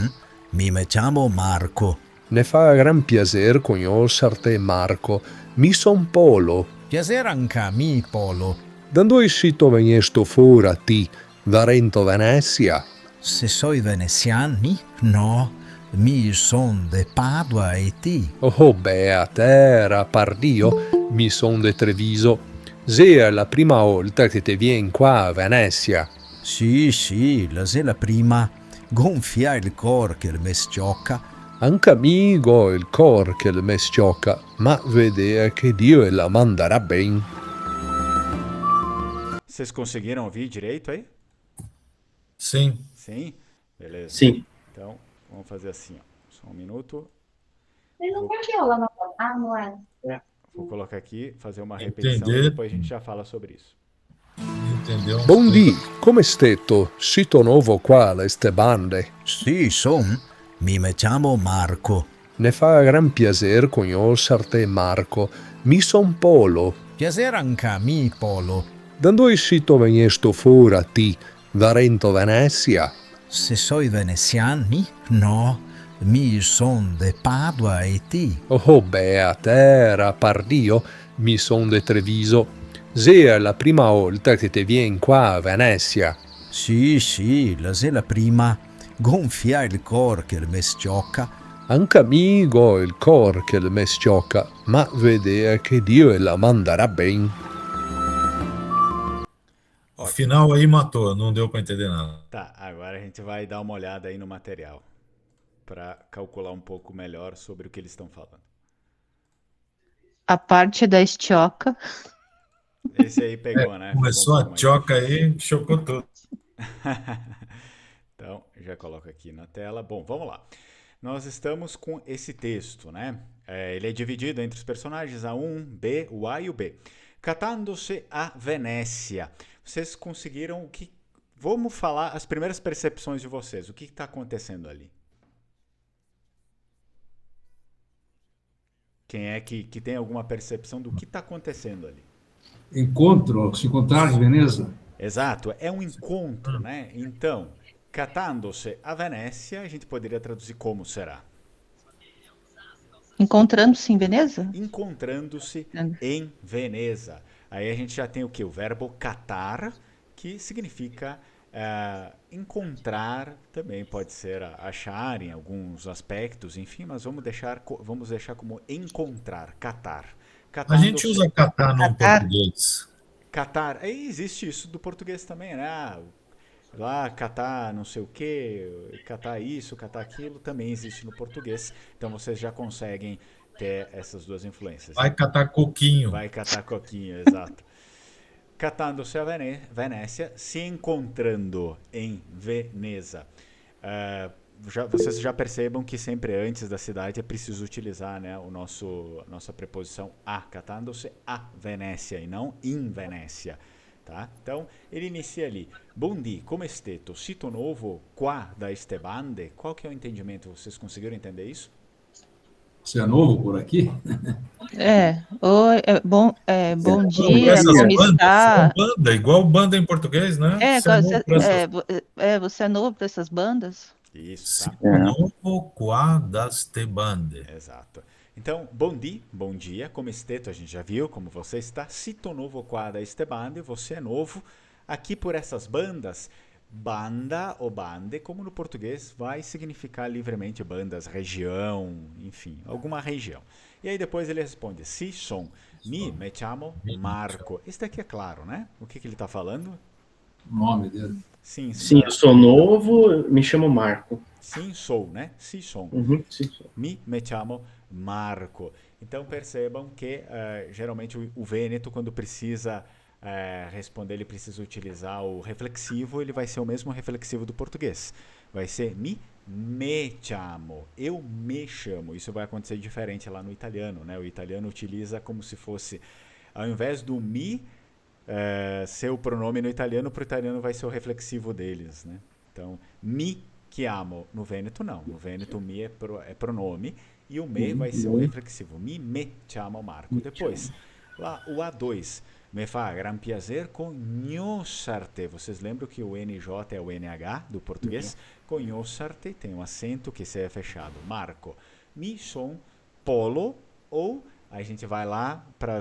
mi chiamo Marco. Ne fa gran piacer conoscere Marco. Mi son Polo. Piacere anche a me, Polo. Da dove sito veniesto fuori a ti? Da Rento, Venezia? Se soi veneziani? No, mi son de Padua e ti. Oh, beatera, pardio, mi son de Treviso. Se è la prima volta che te vieni qua a Venezia. Sì, la è la prima. Gonfia il cor che mi sciocca. Anche amico il cor che mi sciocca, ma vede che Dio la mandará bem. Vocês conseguiram ouvir direito aí? Sim. Sim? Beleza. Sim. Então, vamos fazer assim, ó. Só um minuto. Ele não perdeu lá no... Ah, não é? Vou colocar aqui, fazer uma repetição e depois a gente já fala sobre isso. Entendeu? Bom dia, come stetto? Sito novo qua alle bande. Sì, son. Mi chiamo Marco. Ne fa gran piacer conoscere Marco. Mi son Polo. Piacere anche a me, Polo. Da dove sito veniesto fuori a ti? Da Rento, Venezia? Se soi veneziani? No, mi son de Padua e ti. Oh, beatera, pardio, mi son de Treviso. Se è la prima volta che te vieni qua a Venezia. Sì, la è la prima. Gonfia il cor che mi sciocca. Anche amico il cor che mi sciocca, ma vede che Dio la mandará bem. O final aí matou, não deu para entender nada. Tá, agora a gente vai dar uma olhada aí no material para calcular um pouco melhor sobre o que eles estão falando. A parte da estioca. Esse aí pegou, né? Começou a choca aí, chocou tudo. Então, já coloco aqui na tela. Bom, vamos lá. Nós estamos com esse texto, né? Ele é dividido entre os personagens A1, B, o A e o B. Catando-se a Venécia. Vocês conseguiram o que... Vamos falar as primeiras percepções de vocês. O que está acontecendo ali? Quem é que tem alguma percepção do que está acontecendo ali? Se encontrar em Veneza? Exato, é um encontro, né? Então, catando-se a Venécia, a gente poderia traduzir como será? Encontrando-se em Veneza? Encontrando-se em Veneza. Aí a gente já tem o quê? O verbo catar, que significa encontrar, também pode ser achar em alguns aspectos, enfim, mas vamos deixar como encontrar, catar. A gente usa catar no português. Catar, aí existe isso do português também, né? Lá, catar não sei o que, catar isso, catar aquilo, também existe no português. Então vocês já conseguem ter essas duas influências. Vai catar coquinho. Vai catar coquinho, exato. Catando-se a Venécia, se encontrando em Veneza. Vocês já percebam que sempre antes da cidade é preciso utilizar, né, a nossa preposição a, catando-se a Venécia e não in Venécia. Tá? Então, ele inicia ali. Bom dia, come stetto? Sito novo qua da este bande? Qual que é o entendimento? Vocês conseguiram entender isso? Você é novo por aqui? Oi, bom dia, como está? Banda, igual banda em português, né? Você é novo para essas bandas? Isso, tá. Novo qua daste bande. Exato. Então, bom dia, come stetto, a gente já viu como você está. Sito novo qua da este bande, você é novo aqui por essas bandas. Banda ou bande, como no português, vai significar livremente bandas, região, enfim, alguma região. E aí depois ele responde, si son, me chiamo Marco. Esse daqui é claro, né? O que ele está falando? O nome dele. Sim, eu sou novo, me chamo Marco. Sim, sou, né? Si son. Sim, sou. Me chiamo Marco. Então percebam que geralmente o Vêneto, quando precisa responder, ele precisa utilizar o reflexivo, ele vai ser o mesmo reflexivo do português. Vai ser me chiamo, eu me chamo. Isso vai acontecer diferente lá no italiano, né? O italiano utiliza como se fosse, ao invés do me ser o pronome no italiano, para o italiano vai ser o reflexivo deles, né? Então, me chiamo, no Vêneto não. No Vêneto, me é pronome e o me vai ser o reflexivo. Me chiamo Marco. Depois, lá o A2. Me fa gran piacere conoscerte. Vocês lembram que o NJ é o NH do português? Conoscerte tem um acento que se é fechado. Marco. Mi son Polo, ou a gente vai lá para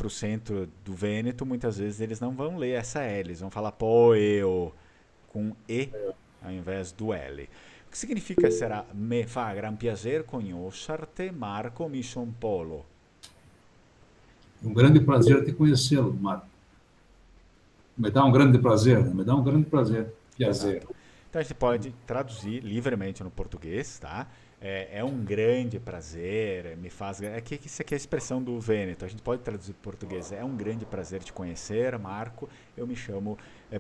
o centro do Vêneto, muitas vezes eles não vão ler essa L, eles vão falar poeo, com E ao invés do L. O que significa será me fa gran piacere conoscerte, Marco, mi son Polo. Um grande prazer te conhecê-lo, Marco. Me dá um grande prazer, me dá um grande prazer. Prazer. Então a gente pode traduzir livremente no português, tá? É um grande prazer, me faz... isso aqui é a expressão do Vêneto, a gente pode traduzir para o português. É um grande prazer te conhecer, Marco, eu me chamo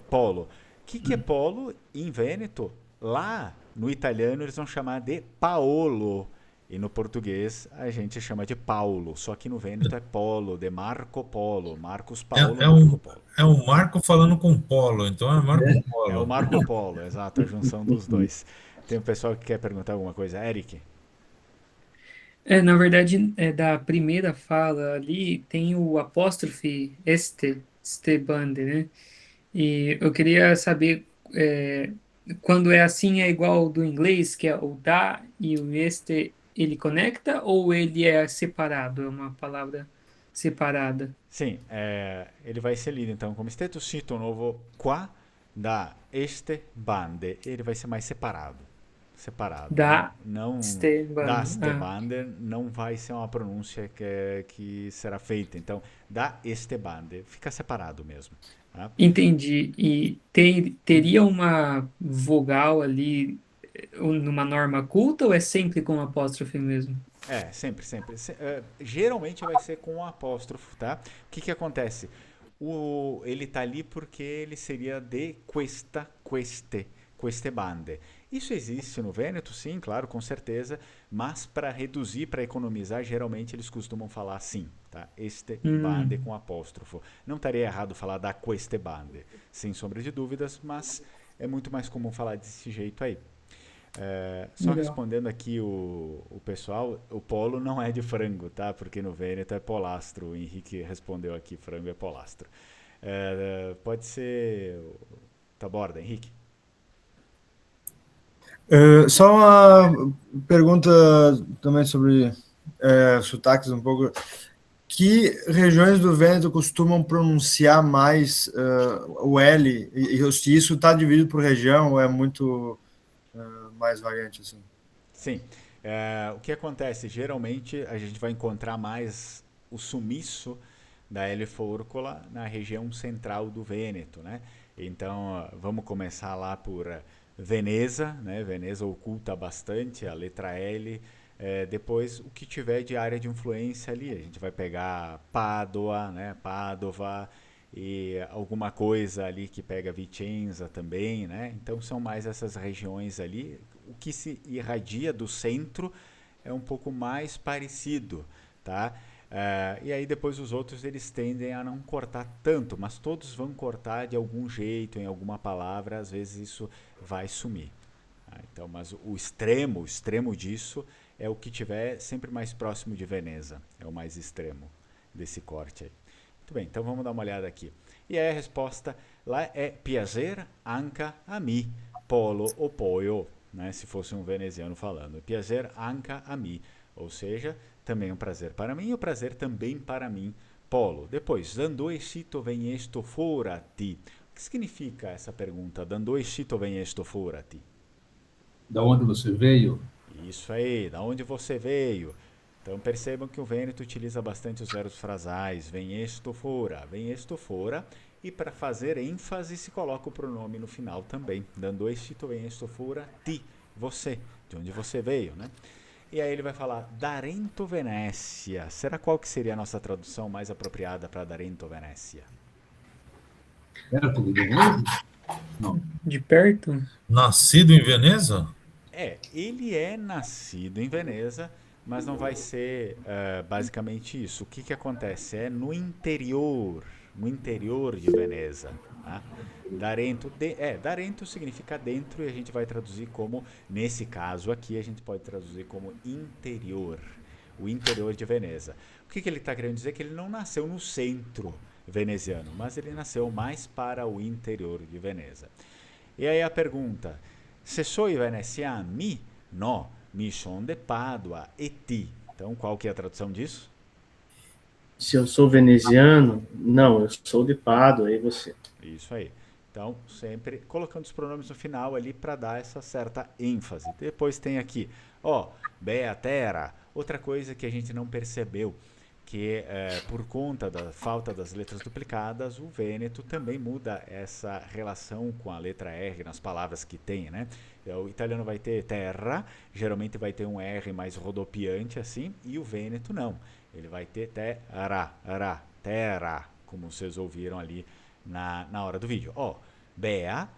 Polo. O que é Polo em Vêneto? Lá no italiano eles vão chamar de Paolo, e no português a gente chama de Paulo, só que no Vêneto é Polo, de Marco Polo, Marcos Paulo, Marco Polo. É o Marco falando com Polo, então é Marco Polo. É o Marco Polo, exato, a junção dos dois. Tem um pessoal que quer perguntar alguma coisa. Eric? Na verdade, da primeira fala ali, tem o apóstrofe este bande, né? E eu queria saber, quando é assim, é igual ao do inglês, que é o da e o este, ele conecta ou ele é separado? É uma palavra separada? Sim, ele vai ser lido então como este sito novo qua da este bande. Ele vai ser mais separado. Da não este bande. Da este bande não vai ser uma pronúncia que será feita. Então, da este bande fica separado mesmo. Tá? Entendi. E teria uma vogal ali numa norma culta ou é sempre com apóstrofe mesmo? Sempre. Geralmente vai ser com um apóstrofo, tá? O que acontece? Ele tá ali porque ele seria de queste bande. Isso existe no Vêneto, sim, claro, com certeza, mas para reduzir, para economizar, geralmente eles costumam falar assim, tá? Este bande com apóstrofo. Não estaria errado falar da queste bande, sem sombra de dúvidas, mas é muito mais comum falar desse jeito aí. Só respondendo aqui o pessoal, o polo não é de frango, tá? Porque no Vêneto é polastro. O Henrique respondeu aqui, frango é polastro. Pode ser... Taborda, Henrique? Só uma pergunta também sobre sotaques um pouco. Que regiões do Vêneto costumam pronunciar mais o L? E se isso está dividido por região ou é muito mais variante assim? Sim. O que acontece? Geralmente a gente vai encontrar mais o sumiço da L fúrcula na região central do Vêneto, né? Então, vamos começar lá por Veneza, né? Veneza oculta bastante a letra L. Depois, o que tiver de área de influência ali, a gente vai pegar Pádua, né? Padova, e alguma coisa ali que pega Vicenza também, né? Então, são mais essas regiões ali. O que se irradia do centro é um pouco mais parecido, tá? E aí depois os outros eles tendem a não cortar tanto, mas todos vão cortar de algum jeito, em alguma palavra, às vezes isso vai sumir. Então, mas o extremo disso é o que tiver sempre mais próximo de Veneza, é o mais extremo desse corte aí. Muito bem, então vamos dar uma olhada aqui. E aí a resposta lá é piacere anche a me, polo ou poio, né, se fosse um veneziano falando. Piacere anche a me, ou seja, também um prazer para mim e o prazer também para mim, polo. Depois, dando sito vem esto fora ti. O que significa essa pergunta? Dando sito vem esto fora ti? Da onde você veio? Isso aí, da onde você veio. Então percebam que o Vêneto utiliza bastante os verbos frasais, vem esto fora, e para fazer ênfase se coloca o pronome no final também, dando sito vem esto fora ti, você, de onde você veio, né? E aí ele vai falar Darento Venécia. Será qual que seria a nossa tradução mais apropriada para Darento Venécia? Perto de Veneza? Não. De perto? Nascido em Veneza? Ele é nascido em Veneza, mas não vai ser basicamente isso. O que acontece? É no interior de Veneza. Tá? Darento significa dentro e a gente vai traduzir como, nesse caso aqui, a gente pode traduzir como interior. O interior de Veneza. O que ele está querendo dizer? Que ele não nasceu no centro veneziano, mas ele nasceu mais para o interior de Veneza. E aí a pergunta, se sou veneziano, mi? No, mi son de Padua e ti. Então, qual que é a tradução disso? Se eu sou veneziano, não, eu sou de Pádua, e você? Isso aí. Então, sempre colocando os pronomes no final ali para dar essa certa ênfase. Depois tem aqui, ó, bea terra. Outra coisa que a gente não percebeu, que por conta da falta das letras duplicadas, o Vêneto também muda essa relação com a letra R nas palavras que tem, né? O italiano vai ter terra, geralmente vai ter um R mais rodopiante assim, e o Vêneto não. Ele vai ter terra, como vocês ouviram ali na hora do vídeo. Ó, bea,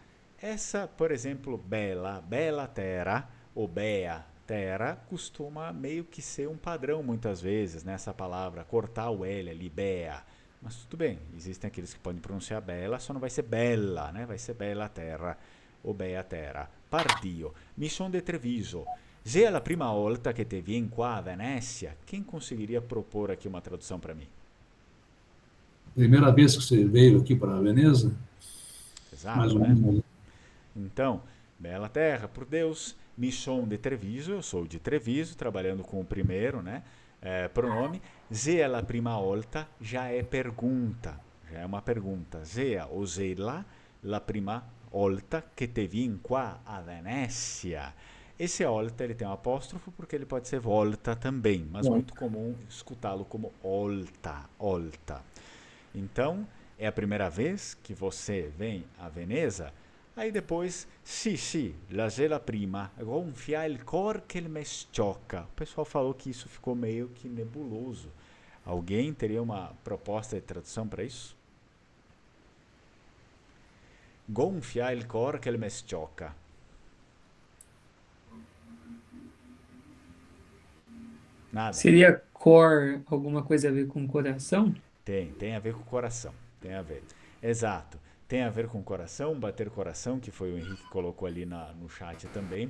essa, por exemplo, bela terra, ou bea terra, costuma meio que ser um padrão muitas vezes, nessa palavra, cortar o L ali, bea. Mas tudo bem, existem aqueles que podem pronunciar bela, só não vai ser bella, né? Vai ser bella terra, ou bea terra. Pardio, mi son de Treviso. Se é a prima volta que te vien qua a Venezia, quem conseguiria propor aqui uma tradução para mim? Primeira vez que você veio aqui para Veneza? Exato, Mais ou né? menos. Então, bela terra, por Deus, mi son de Treviso, eu sou de Treviso, trabalhando com o primeiro, né, pronome. Se é a prima volta, já é pergunta, já é uma pergunta. Se ou se la prima volta que te vien qua a Venezia. Esse volta ele tem um apóstrofo porque ele pode ser volta também, mas muito comum escutá-lo como olta. Então, é a primeira vez que você vem a Veneza. Aí depois, sì, la prima, gonfia il cor che me sciocca. O pessoal falou que isso ficou meio que nebuloso. Alguém teria uma proposta de tradução para isso? Gonfia il cor che me sciocca. Nada. Seria core alguma coisa a ver com coração? Tem a ver com o coração, tem a ver. Exato. Tem a ver com coração, bater coração, que foi o Henrique que colocou ali no chat também.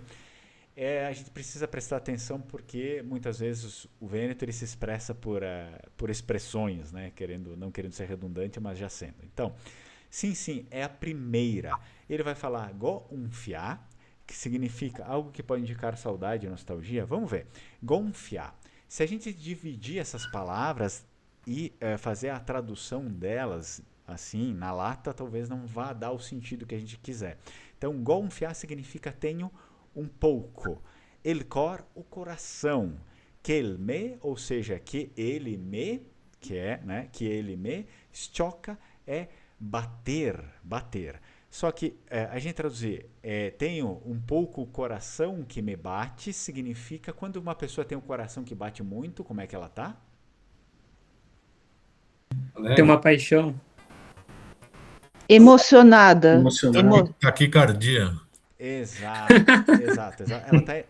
A gente precisa prestar atenção porque muitas vezes o Vêneto ele se expressa por expressões, né? Não querendo ser redundante, mas já sendo. Então, sim, é a primeira. Ele vai falar gonfiar, que significa algo que pode indicar saudade e nostalgia. Vamos ver. Gonfiar. Se a gente dividir essas palavras e fazer a tradução delas assim, na lata, talvez não vá dar o sentido que a gente quiser. Então, gonfiar significa tenho um pouco. El cor, o coração. Que ele me, ou seja, que ele me, que é, né, que ele me, sciocca é bater. Só que a gente traduzir, tenho um pouco o coração que me bate, significa quando uma pessoa tem um coração que bate muito, como é que ela tá? Tem uma paixão. Emocionada. Taquicardia. Exato.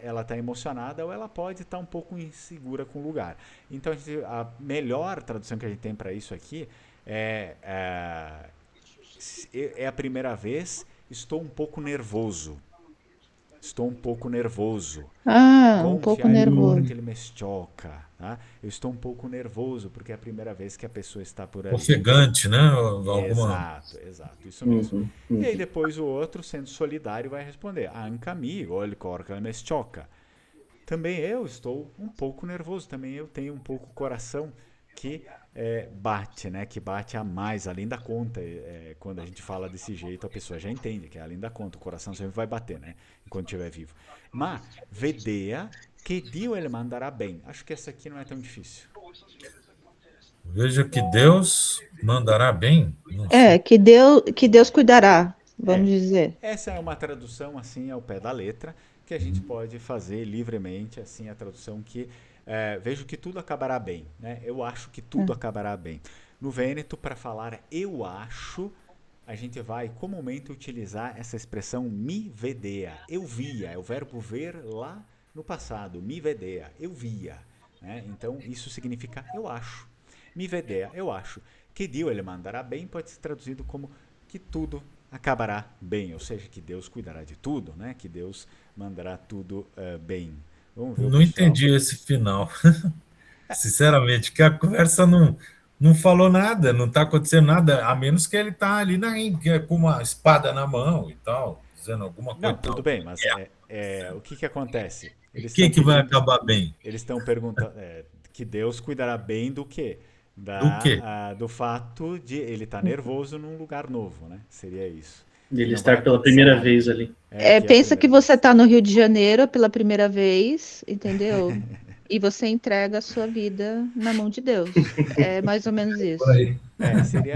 Ela tá emocionada ou ela pode estar um pouco insegura com o lugar. Então, a melhor tradução que a gente tem para isso aqui é a primeira vez, estou um pouco nervoso. Um pouco nervoso. Que ele me choca, tá? Eu estou um pouco nervoso porque é a primeira vez que a pessoa está por ali. Ofegante, né? Exato, isso mesmo. E aí depois o outro, sendo solidário, vai responder: anche a me, il cor che me sciocca. Também eu estou um pouco nervoso, também eu tenho um pouco o coração que bate, né? Que bate a mais, além da conta. Quando a gente fala desse jeito, a pessoa já entende que é além da conta. O coração sempre vai bater, né? Enquanto estiver vivo. Mas, vedea que Dio ele mandará bem. Acho que essa aqui não é tão difícil. Veja que Deus mandará bem. Que Deus cuidará, vamos dizer. Essa é uma tradução, assim, ao pé da letra, que a gente pode fazer livremente, assim, a tradução que vejo que tudo acabará bem, né? Eu acho que tudo acabará bem. No Vêneto, para falar eu acho, a gente vai comumente utilizar essa expressão mi vedea. Eu via, é o verbo ver lá no passado. Mi vedea, eu via, né? Então, isso significa eu acho. Mi vedea, eu acho. Que Dio ele mandará bem pode ser traduzido como que tudo acabará bem, ou seja, que Deus cuidará de tudo, né? Que Deus mandará tudo bem. Vamos ver. Não entendi esse final. Sinceramente, que a conversa Não falou nada, não está acontecendo nada, a menos que ele está ali com uma espada na mão e tal, dizendo alguma Não, coisa. tudo bem, mas o que acontece? O Eles estão que vai pedindo, acabar bem? eles estão perguntando que Deus cuidará bem do quê? Do quê? Do fato de ele estar nervoso num lugar novo, né? Seria isso. Dele Que não vai estar pela acontecer primeira nada. vez ali. Pensa que você está no Rio de Janeiro pela primeira vez, entendeu? E você entrega a sua vida na mão de Deus. É mais ou menos isso. Por aí.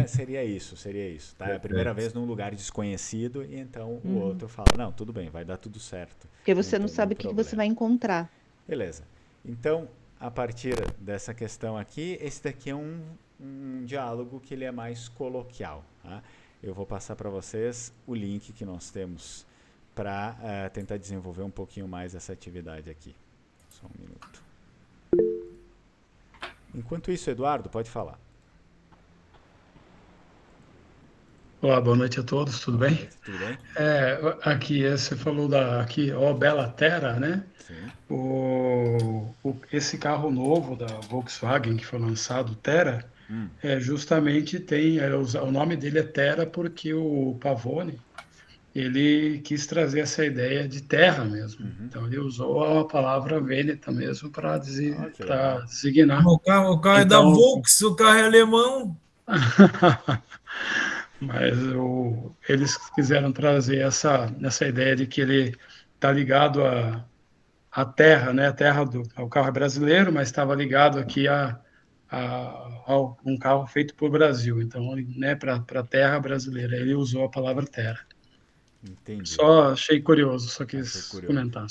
Seria isso, tá? É a primeira vez num lugar desconhecido e então o outro fala, não, tudo bem, vai dar tudo certo. Porque você não tem sabe nenhum o que você problema. vai encontrar. Beleza. Então, a partir dessa questão aqui, esse daqui é um diálogo que ele é mais coloquial, tá? Eu vou passar para vocês o link que nós temos para tentar desenvolver um pouquinho mais essa atividade aqui. Só um minuto. Enquanto isso, Eduardo, pode falar. Olá, boa noite a todos, tudo bem? Noite, tudo bem? Aqui você falou aqui, ó, Bela Terra, né? Sim. Esse carro novo da Volkswagen que foi lançado, Terra, justamente o nome dele é Terra porque o Pavone, ele quis trazer essa ideia de terra mesmo. Então ele usou a palavra Vêneta mesmo para designar. O carro é da Volks, o carro é alemão. Mas eles quiseram trazer essa ideia de que ele está ligado à terra, né? A terra ao carro é brasileiro, mas estava ligado aqui a um carro feito por Brasil. Então, né, para a terra brasileira, ele usou a palavra terra. Entendi. Só achei curioso, só quis comentar.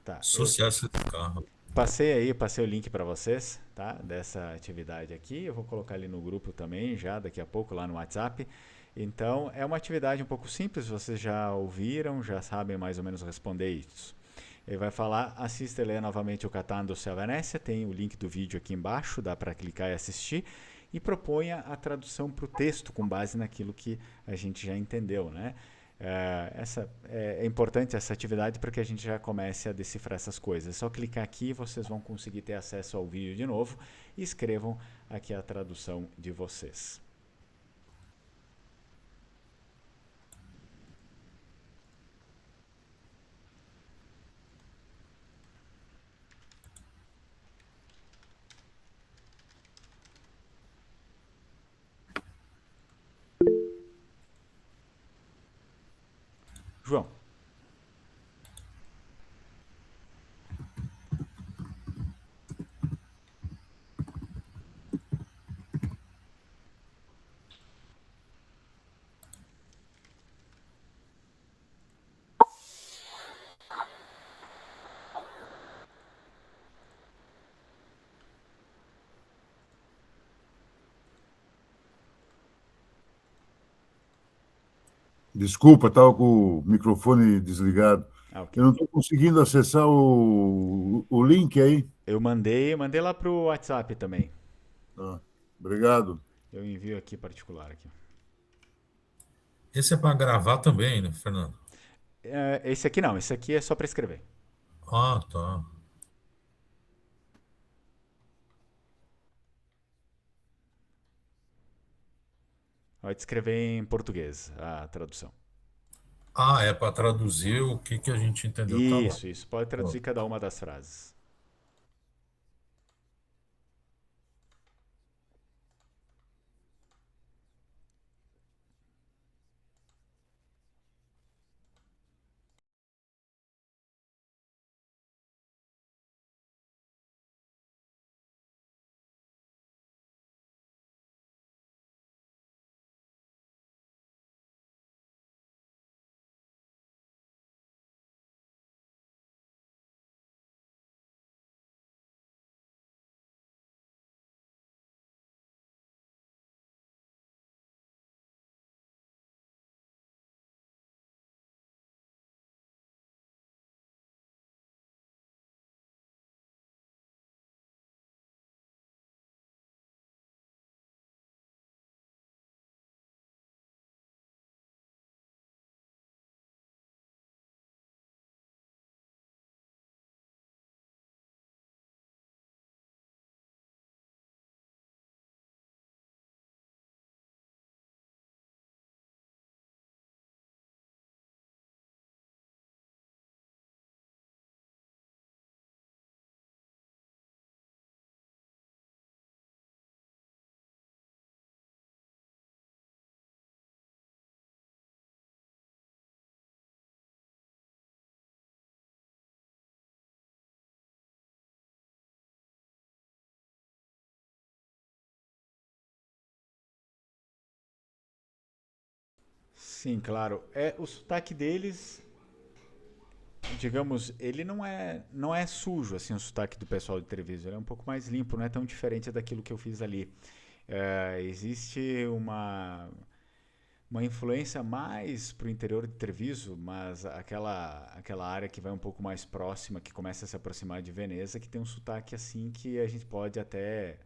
Tá. Sucesso de carro. Passei o link para vocês, tá? Dessa atividade aqui. Eu vou colocar ali no grupo também, já daqui a pouco lá no WhatsApp. Então, é uma atividade um pouco simples, vocês já ouviram, já sabem mais ou menos responder isso. Ele vai falar, assista e lê novamente o Catando-se a Venécia, tem o link do vídeo aqui embaixo, dá para clicar e assistir, e proponha a tradução para o texto com base naquilo que a gente já entendeu, né? É importante essa atividade para que a gente já comece a decifrar essas coisas. É só clicar aqui e vocês vão conseguir ter acesso ao vídeo de novo e escrevam aqui a tradução de vocês. João. Desculpa, estava com o microfone desligado. Okay. Eu não estou conseguindo acessar o link aí. Eu mandei lá para o WhatsApp também. Obrigado. Eu envio aqui particular. Aqui. Esse é para gravar também, né, Fernando? Esse aqui não, esse aqui é só para escrever. Ah, tá. Vai escrever em português a tradução. Ah, é para traduzir o que a gente entendeu. Isso. Pode traduzir cada uma das frases. Sim, claro. O sotaque deles, digamos, ele não é sujo, assim, o sotaque do pessoal de Treviso. Ele é um pouco mais limpo, não é tão diferente daquilo que eu fiz ali. Existe uma influência mais para o interior de Treviso, mas aquela área que vai um pouco mais próxima, que começa a se aproximar de Veneza, que tem um sotaque assim que a gente pode até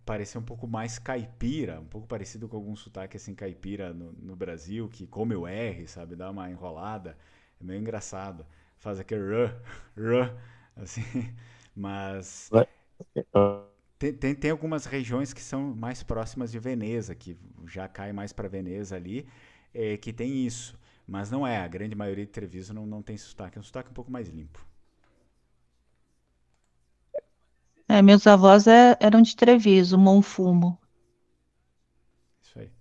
parecer um pouco mais caipira, um pouco parecido com algum sotaque assim caipira no Brasil, que come o R, sabe, dá uma enrolada, é meio engraçado, faz aquele r, assim, mas tem algumas regiões que são mais próximas de Veneza, que já cai mais para Veneza ali, que tem isso. Mas não é, a grande maioria de Treviso não tem sotaque, é um sotaque um pouco mais limpo. Meus avós eram de Treviso, Monfumo. Isso aí.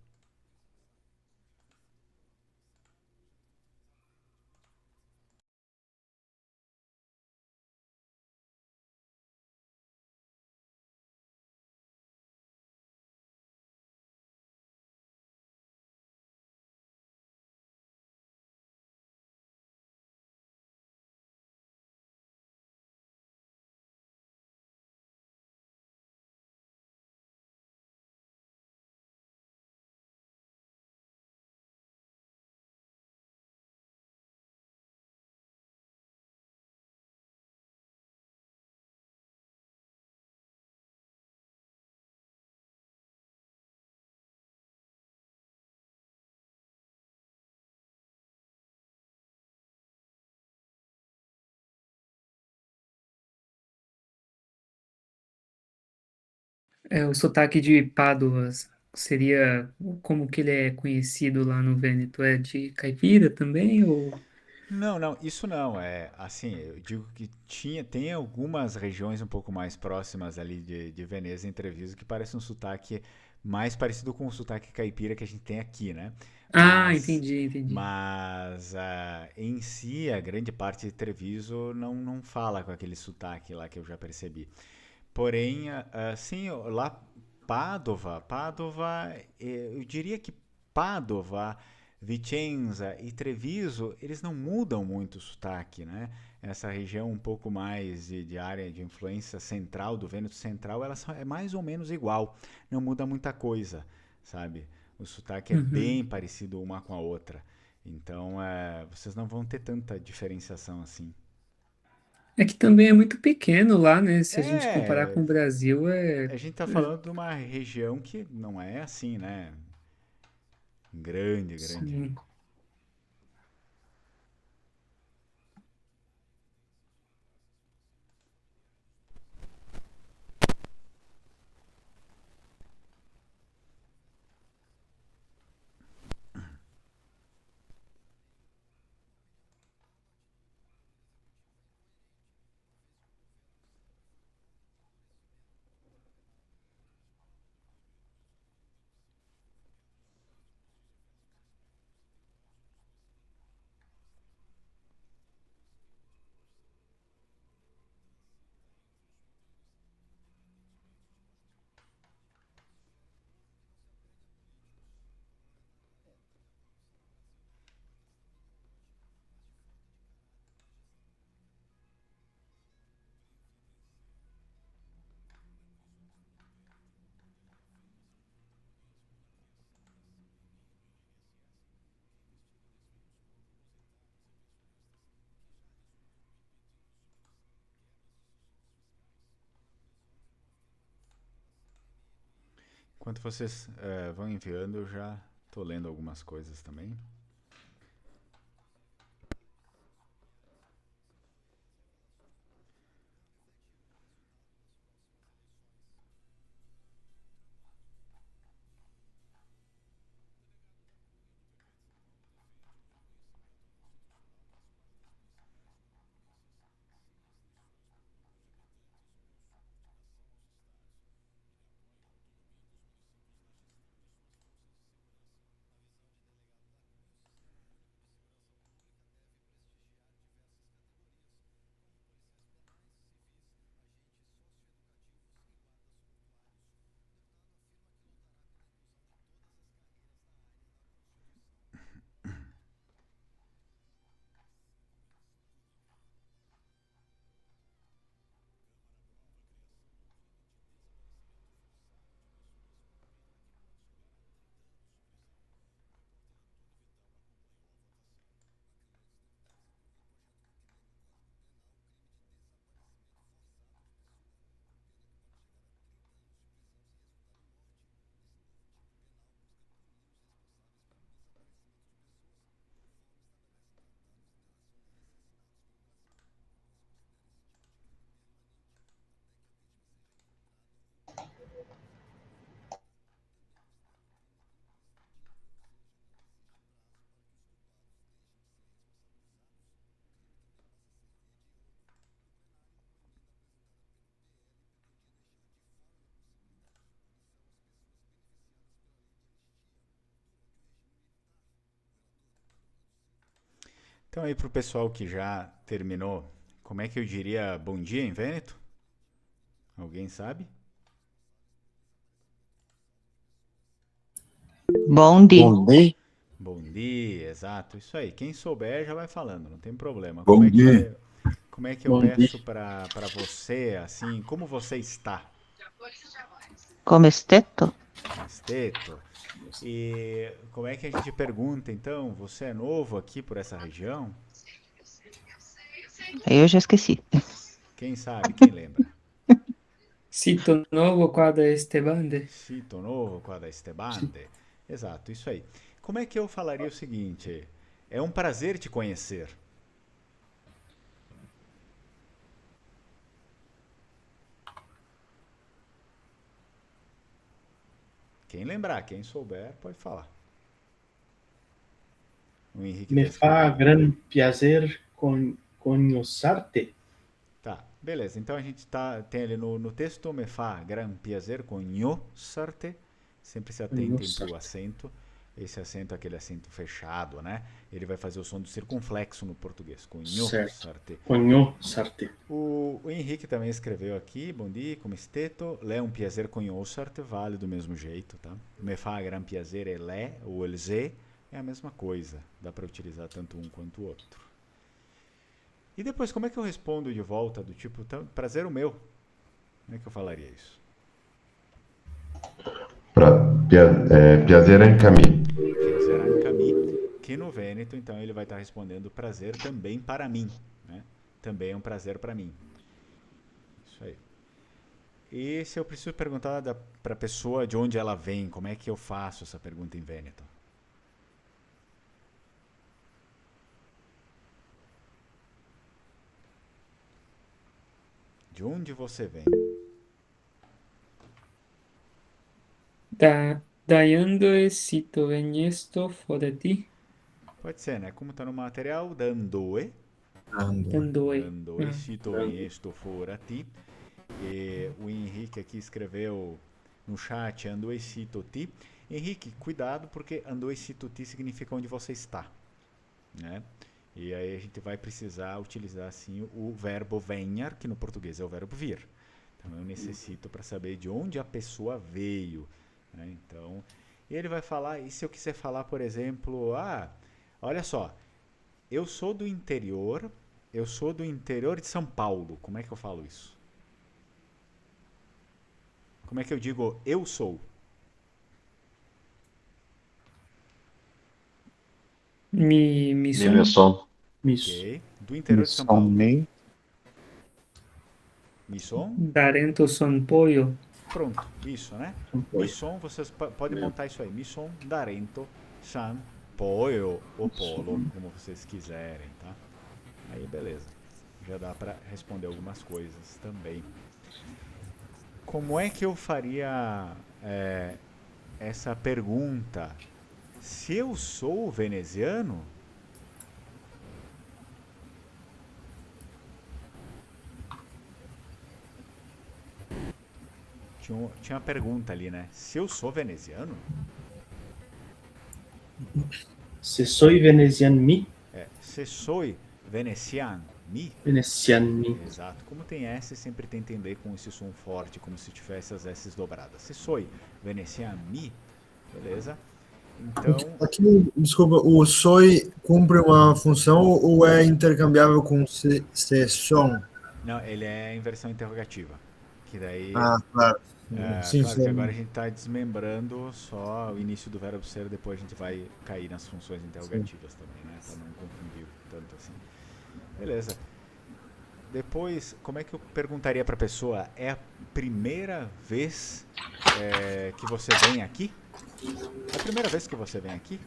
O sotaque de Pádua seria como que ele é conhecido lá no Vêneto? É de caipira também ou... Não, não, isso não. É assim, eu digo que tem algumas regiões um pouco mais próximas ali de Veneza em Treviso que parece um sotaque mais parecido com o sotaque caipira que a gente tem aqui, né? Ah, Mas, entendi. mas em si, a grande parte de Treviso não fala com aquele sotaque lá que eu já percebi. Porém, sim, lá Padova, eu diria que Padova, Vicenza e Treviso, eles não mudam muito o sotaque, né? Essa região um pouco mais de área de influência central, do Vêneto Central, é mais ou menos igual, não muda muita coisa, sabe? O sotaque é Uhum. bem parecido uma com a outra. Então, vocês não vão ter tanta diferenciação assim. É que também é muito pequeno lá, né? Se a gente comparar É, com o Brasil, a gente tá falando de uma região que não é assim, né? Grande, grande. sim. Enquanto vocês vão enviando, eu já tô lendo algumas coisas também. Então aí para o pessoal que já terminou, como é que eu diria bom dia em Vêneto? Alguém sabe? Bom dia. Bom dia. Bom dia, exato, isso aí. Quem souber já vai falando, não tem problema. Bom dia. Como é que eu Bom dia. peço para você, assim, como você está? Come steto? Esteto. E como é que a gente pergunta, então, você é novo aqui por essa região? Eu já esqueci. Quem sabe, quem lembra? Sito novo qua da este bande. Sito novo qua da este bande. Exato, isso aí. Como é que eu falaria o seguinte? É um prazer te conhecer. Quem lembrar, quem souber, pode falar. O Henrique Me tá fa escrevendo. gran piacer conhecer-te. Tá, beleza. Então a gente tem ali no texto, me fa gran piacer conhecer-te. Sempre se atentem pro acento. Esse acento é aquele acento fechado, né? Ele vai fazer o som do circunflexo no português. Conhecer-te. Conhecer-te. O Henrique também escreveu aqui, bom dia, come steto, lé um piacer conhecer-te, vale do mesmo jeito, tá? Me fa gran piacer é lé, ou el zé, é a mesma coisa, dá para utilizar tanto um quanto o outro. E depois, como é que eu respondo de volta, do tipo, prazer o meu? Como é que eu falaria isso? Piacere anche a me. Piacer anche a me, que no Vêneto, então, ele vai estar respondendo prazer também para mim, né? Também é um prazer para mim. Isso aí. E se eu preciso perguntar para a pessoa de onde ela vem, como é que eu faço essa pergunta em Vêneto? De onde você vem? Da onde sito vengesto fodeti? Pode ser, né? Como está no material, dandoe. Dandoe. Dandoe, sito vengesto forati. E o Henrique aqui escreveu no chat, andoe sito ti. Henrique, cuidado, porque andoe sito ti significa onde você está, né? E aí a gente vai precisar utilizar, assim, o verbo venhar, que no português é o verbo vir. Então eu necessito para saber de onde a pessoa veio, né? Então, ele vai falar, e se eu quiser falar, por exemplo, olha só, eu sou do interior de São Paulo, como é que eu falo isso? Como é que eu digo eu sou? Mi son. Ok. Do interior de São Paulo. Mi son? Darento son pollo. Pronto, isso, né? Mi son, vocês podem montar isso aí. Mi son, darento, san, pollo ou polo, como vocês quiserem, tá? Aí, beleza. Já dá para responder algumas coisas também. Como é que eu faria essa pergunta? Se eu sou veneziano? Tinha uma pergunta ali, né? Se eu sou veneziano? Se soy veneziano mi? Se soy veneciano mi? Veneciano mi. Exato. Como tem S, sempre tenta entender com esse som forte, como se tivesse as S dobradas. Se soy veneciano mi? Beleza? Então... Aqui, desculpa, o soy cumpre uma função ou é intercambiável com se son? Não, ele é em versão interrogativa. Que daí... claro. Sim, claro que agora a gente está desmembrando só o início do verbo ser, depois a gente vai cair nas funções interrogativas também, né? Para não confundir tanto assim. Beleza. Depois, como é que eu perguntaria para a pessoa? É a primeira vez que você vem aqui? É a primeira vez que você vem aqui?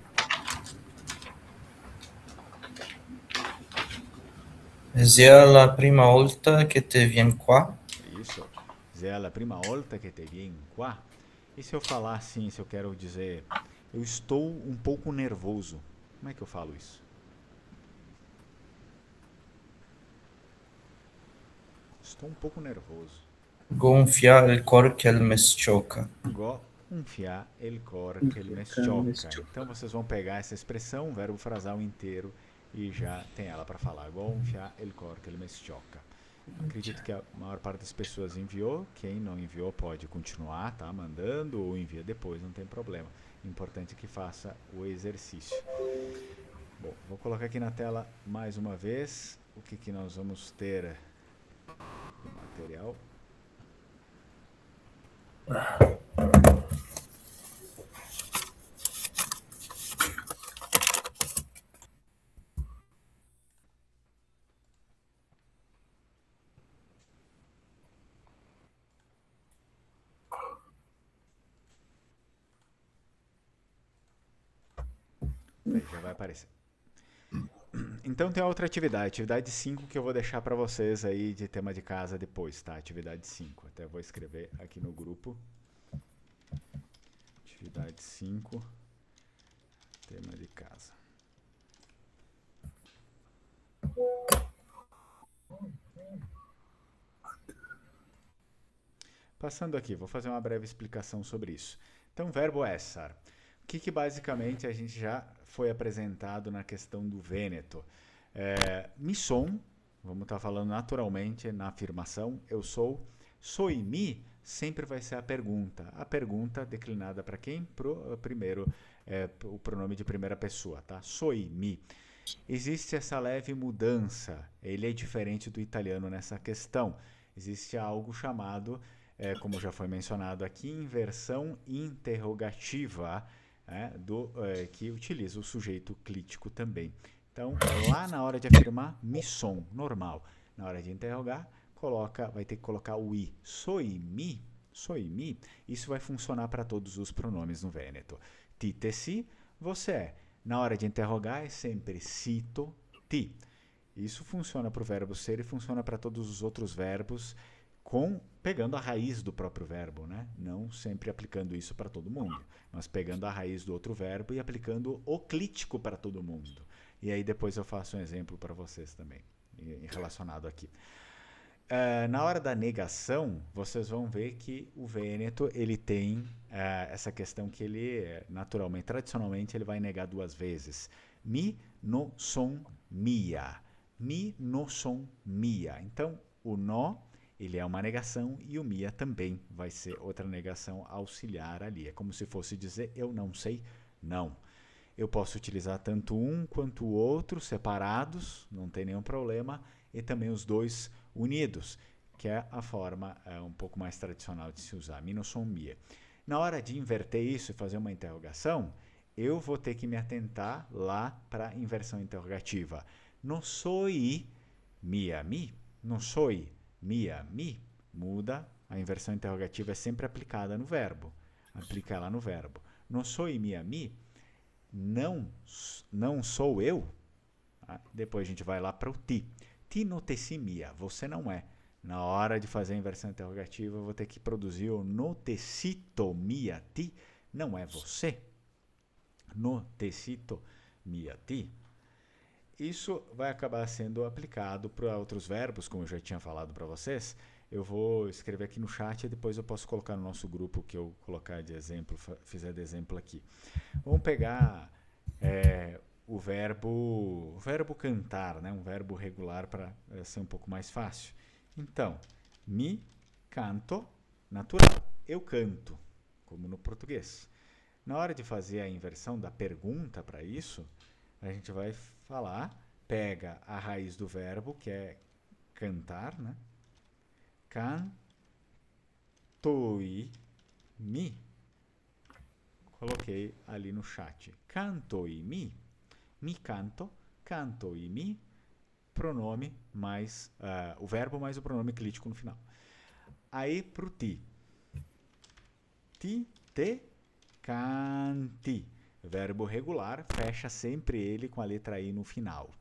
É la prima volta que te vien qua? Isso. É la prima volta que te vien qua? E se eu falar assim, se eu quero dizer, eu estou um pouco nervoso, como é que eu falo isso? Estou um pouco nervoso. Gonfia il cor che me sciocca. Gonfia il cor che me sciocca. Então vocês vão pegar essa expressão, o verbo frasal inteiro, e já tem ela para falar. Gonfia il cor che me sciocca. Acredito que a maior parte das pessoas enviou. Quem não enviou pode continuar, tá? Mandando ou envia depois, não tem problema. Importante é que faça o exercício. Bom, vou colocar aqui na tela mais uma vez o que nós vamos ter de material. Aí, já vai aparecer. Então tem outra atividade 5 que eu vou deixar para vocês aí de tema de casa depois, tá? Atividade 5. Até vou escrever aqui no grupo. Atividade 5, tema de casa. Passando aqui, vou fazer uma breve explicação sobre isso. Então, verbo essere. O que basicamente a gente já foi apresentado na questão do Vêneto. Mi son, vamos estar falando naturalmente na afirmação, eu sou. Soi mi sempre vai ser a pergunta declinada para quem? Pro primeiro, o pronome de primeira pessoa, tá? Soi mi. Existe essa leve mudança, ele é diferente do italiano nessa questão. Existe algo chamado, como já foi mencionado aqui, inversão interrogativa, que utiliza o sujeito clítico também. Então, lá na hora de afirmar, mi son, normal. Na hora de interrogar, vai ter que colocar o i. Soi mi. Isso vai funcionar para todos os pronomes no Vêneto. Ti, te, si, você é. Na hora de interrogar, é sempre cito, ti. Isso funciona para o verbo ser e funciona para todos os outros verbos, pegando a raiz do próprio verbo, né? Não sempre aplicando isso para todo mundo, mas pegando a raiz do outro verbo e aplicando o clítico para todo mundo. E aí depois eu faço um exemplo para vocês também, relacionado aqui. Na hora da negação, vocês vão ver que o Vêneto ele tem essa questão que ele, naturalmente, tradicionalmente, ele vai negar duas vezes. Mi no son mia. Mi no son mia. Então, o no, ele é uma negação e o mia também vai ser outra negação auxiliar ali. É como se fosse dizer eu não sei, não. Eu posso utilizar tanto um quanto o outro separados, não tem nenhum problema, e também os dois unidos, que é a forma um pouco mais tradicional de se usar, mi no son mia. Na hora de inverter isso e fazer uma interrogação, eu vou ter que me atentar lá para a inversão interrogativa. Non soi mia mi, non soi mia mi, muda, a inversão interrogativa é sempre aplicada no verbo, aplica ela no verbo. Non soi mia mi, não sou eu. Depois a gente vai lá para o ti. Ti no te si mia, você não é. Na hora de fazer a inversão interrogativa, eu vou ter que produzir o no te cito mia ti, não é você. No te cito mia ti. Isso vai acabar sendo aplicado para outros verbos, como eu já tinha falado para vocês. Eu vou escrever aqui no chat e depois eu posso colocar no nosso grupo que eu colocar de exemplo, fizer de exemplo aqui. Vamos pegar o verbo cantar, né? Um verbo regular para ser um pouco mais fácil. Então, mi canto, natural, eu canto, como no português. Na hora de fazer a inversão da pergunta para isso, a gente vai falar, pega a raiz do verbo, que é cantar, né? Cantoi mi. Coloquei ali no chat. Cantoi mi. Mi canto, cantoi mi. Pronome mais o verbo mais o pronome clítico no final. Aí pro ti. Ti, te, canti. Verbo regular, fecha sempre ele com a letra I no final.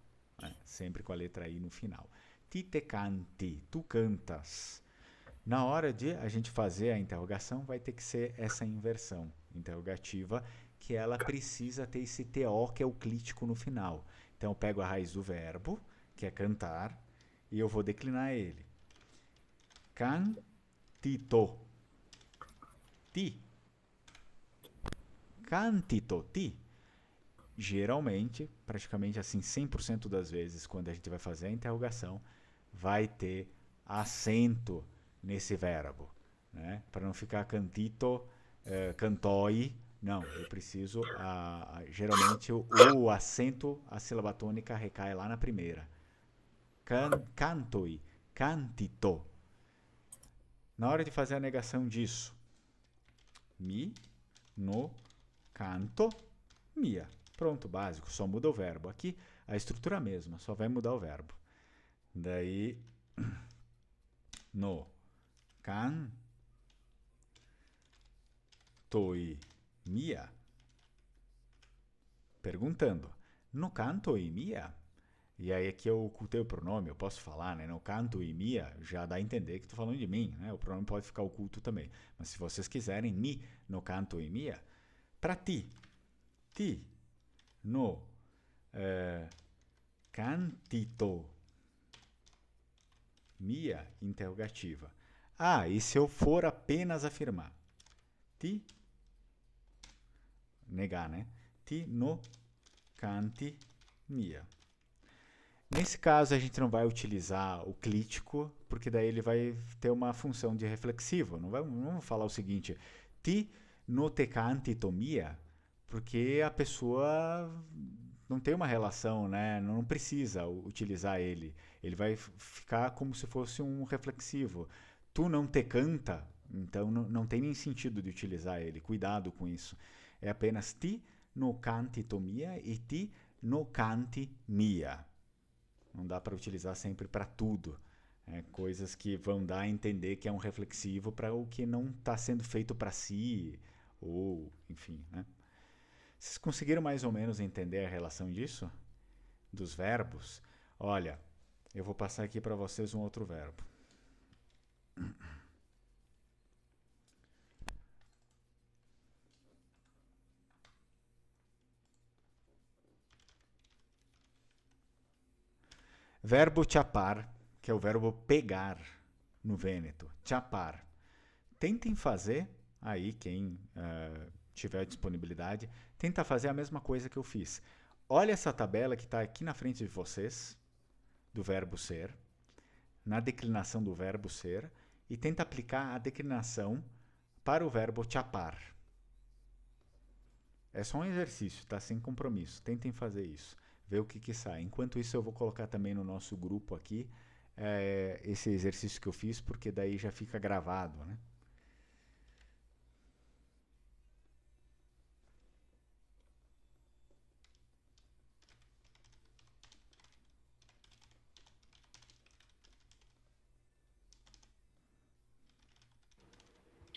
Né? Sempre com a letra I no final. Ti, te, canti. Tu cantas. Na hora de a gente fazer a interrogação, vai ter que ser essa inversão interrogativa, que ela precisa ter esse TO, que é o clítico no final. Então eu pego a raiz do verbo, que é cantar, e eu vou declinar ele. Cantito. Ti. Cantito, ti. geralmente, praticamente assim 100% das vezes, quando a gente vai fazer a interrogação, vai ter acento nesse verbo, né? Para não ficar cantito, cantoi. Não, eu preciso, geralmente o acento, a sílaba tônica recai lá na primeira. Cantoi, cantito. Na hora de fazer a negação disso, mi, no, canto, mia. Pronto, básico, só muda o verbo. Aqui a estrutura é a mesma, só vai mudar o verbo. Daí, no, cantoi, mia. Perguntando, no cantoi mia? E aí aqui eu ocultei o pronome, eu posso falar, né? No canto e mia, já dá a entender que estou falando de mim, né? O pronome pode ficar oculto também. Mas se vocês quiserem, mi, no canto e mia, para ti, no cantito, mia, interrogativa. Ah, e se eu for apenas afirmar? Ti, negar, né? Ti no canti mia. Nesse caso, a gente não vai utilizar o clítico, porque daí ele vai ter uma função de reflexivo. Não vamos falar o seguinte, ti no te cantito mia, porque a pessoa não tem uma relação, né? Não precisa utilizar ele. Ele vai ficar como se fosse um reflexivo. Tu não te canta, então não tem nem sentido de utilizar ele. Cuidado com isso. É apenas ti no cantito mia e ti no canti mia. Não dá para utilizar sempre para tudo. Coisas que vão dar a entender que é um reflexivo para o que não está sendo feito para si, ou enfim, né? Vocês conseguiram mais ou menos entender a relação disso? Dos verbos? Olha, eu vou passar aqui para vocês um outro verbo. Verbo chapar, que é o verbo pegar no Vêneto. Chapar. Tentem fazer, aí quem tiver disponibilidade, tenta fazer a mesma coisa que eu fiz. Olha essa tabela que está aqui na frente de vocês, do verbo ser, na declinação do verbo ser, e tenta aplicar a declinação para o verbo chapar. É só um exercício, tá? Sem compromisso. Tentem fazer isso. Ver o que sai. Enquanto isso, eu vou colocar também no nosso grupo aqui esse exercício que eu fiz, porque daí já fica gravado, né?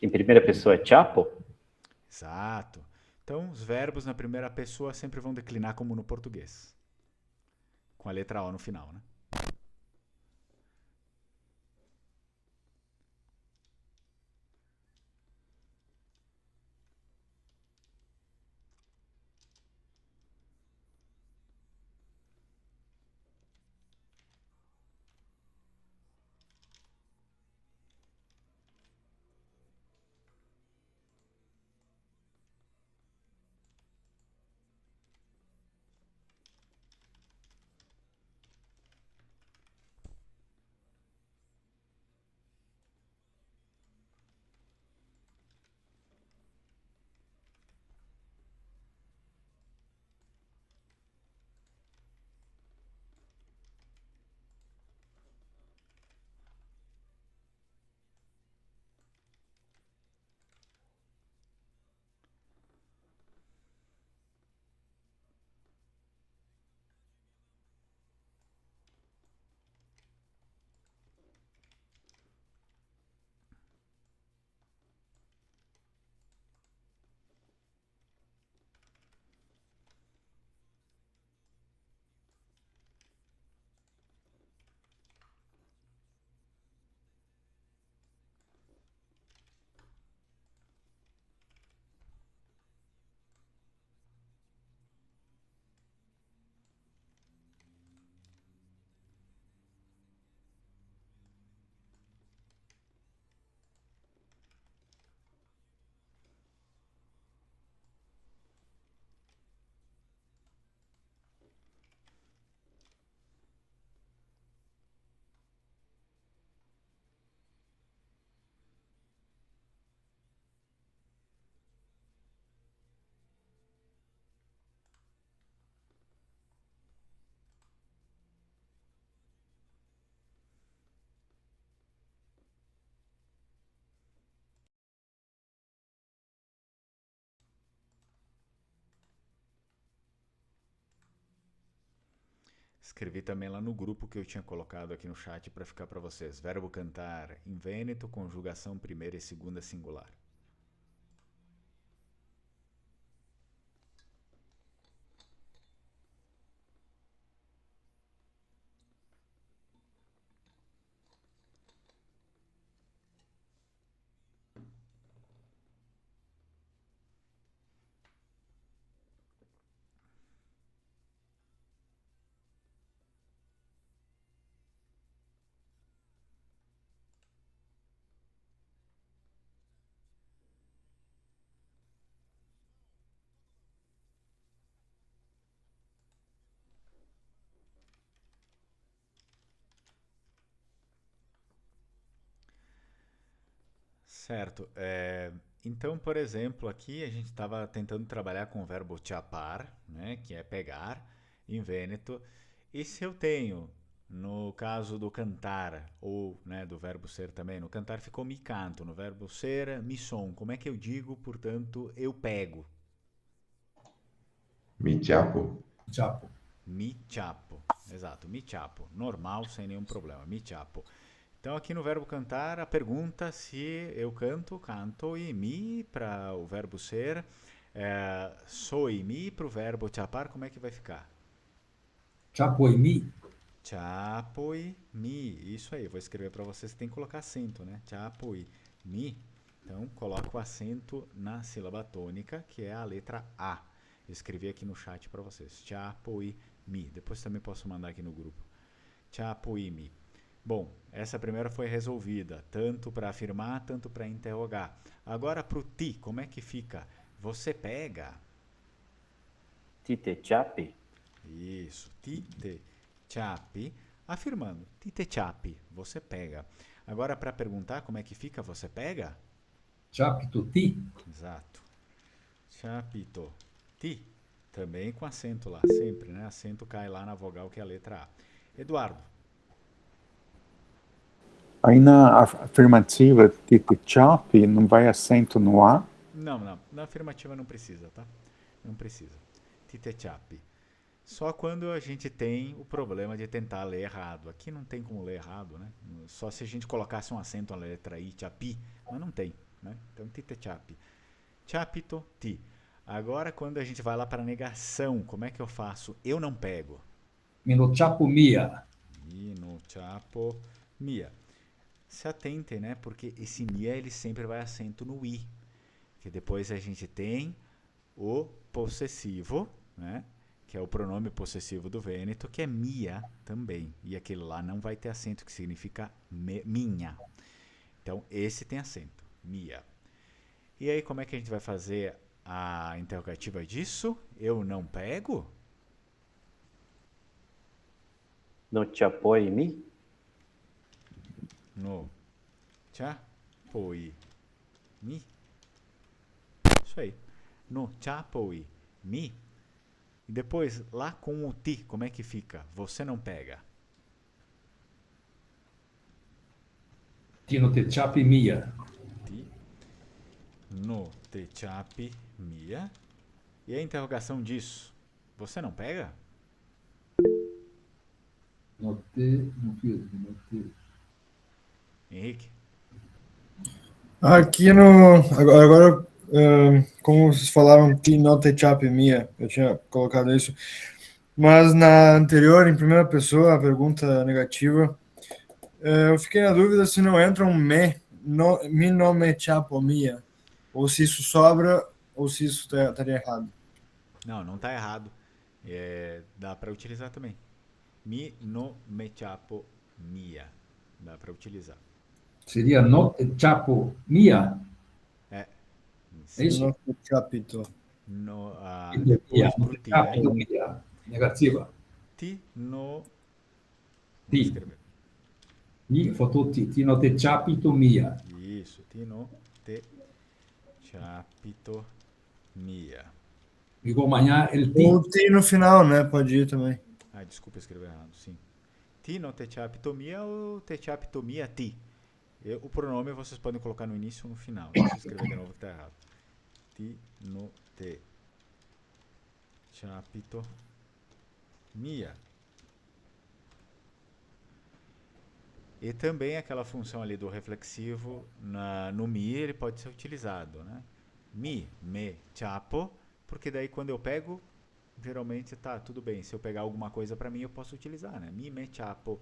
Em primeira pessoa é chapo? Exato. Então, os verbos na primeira pessoa sempre vão declinar como no português. Com a letra O no final, né? Escrevi também lá no grupo que eu tinha colocado aqui no chat para ficar para vocês. Verbo cantar in Vêneto, conjugação primeira e segunda singular. Certo. Então, por exemplo, aqui a gente estava tentando trabalhar com o verbo chapar, né, que é pegar, em Vêneto. E se eu tenho, no caso do cantar, ou né, do verbo ser também, no cantar ficou mi canto, no verbo ser, mi son. Como é que eu digo, portanto, eu pego? Mi chapo. Chapo. Mi chapo. Exato, mi chapo. Normal, sem nenhum problema. Mi chapo. Então, aqui no verbo cantar, a pergunta se eu canto, canto, e mi para o verbo ser, sou e mi para o verbo chapar, como é que vai ficar? Chapo e mi. Chapo e mi. Isso aí, vou escrever para vocês, tem que colocar acento, né? Chapo e mi. Então, coloco o acento na sílaba tônica, que é a letra A. Eu escrevi aqui no chat para vocês. Chapo e mi. Depois também posso mandar aqui no grupo. Chapo e mi. Bom, essa primeira foi resolvida, tanto para afirmar, tanto para interrogar. Agora para o ti, como é que fica? Você pega? Ti te chapi. Isso, ti te chapi, afirmando. Ti te chapi, você pega. Agora para perguntar, como é que fica? Você pega? Chapito ti. Exato. Chapito ti, também com acento lá, sempre, né? Acento cai lá na vogal que é a letra A. Eduardo. Aí na afirmativa, ti te chapi, não vai acento no A? Não, na afirmativa não precisa, tá? Não precisa. Ti te chapi. Só quando a gente tem o problema de tentar ler errado. Aqui não tem como ler errado, né? Só se a gente colocasse um acento na letra I, chapi, mas não tem, né? Então, ti te chapi. Chapito, ti. Agora, quando a gente vai lá para negação, como é que eu faço? Eu não pego. Mi no chapo mia. Mi no chapo mia. Se atentem, né? Porque esse mia, ele sempre vai acento no i. Que depois a gente tem o possessivo, né? Que é o pronome possessivo do Vêneto, que é mia também. E aquele lá não vai ter acento, que significa minha. Então, esse tem acento, mia. E aí, como é que a gente vai fazer a interrogativa disso? Eu não pego? No chapo e mi? No chapoi mi. Isso aí. No chapoi mi. E depois, lá com o ti, como é que fica? Você não pega. Ti no te chapi mia. Ti no te chapi mia. E a interrogação disso? Você não pega? No te, no te. Henrique? Aqui no... Agora, como vocês falaram, ti no te chapi mia, eu tinha colocado isso. Mas na anterior, em primeira pessoa, a pergunta negativa, eu fiquei na dúvida se não entra um mi no me chapo mia, ou se isso sobra, ou se isso estaria errado. Não está errado. Dá para utilizar também. Mi no me chapo mia. Dá para utilizar. Seria no te chapo mia. É isso? No te chapito. Depois pro ti, mia. Negativa. Ti no... Ti. I foto ti no te chapito mia. Isso, ti no te chapito mia. Digo amanhã ele ti. Ou ti no final, né? Pode ir também. Desculpa, escrever errado, sim. Ti no te chapito mia ou te chapito mia ti. O pronome vocês podem colocar no início ou no final. Deixa eu escrever de novo que está errado. Ti no te chapito mia. E também aquela função ali do reflexivo no mi, ele pode ser utilizado, né? Mi, me, chapo, porque daí quando eu pego, geralmente tá tudo bem. Se eu pegar alguma coisa para mim, eu posso utilizar, né? Mi, me, chapo.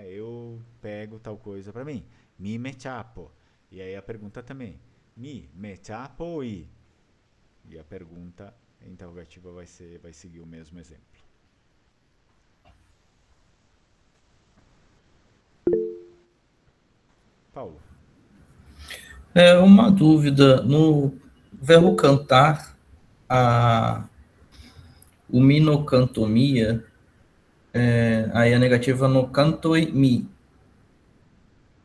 Eu pego tal coisa para mim. Mi, me, chapo. E aí a pergunta também. Mi, me, chapo, i. E a pergunta interrogativa vai seguir o mesmo exemplo. Paulo. Uma dúvida. No verbo cantar, o mi no canto mia, aí a negativa no canto e mi.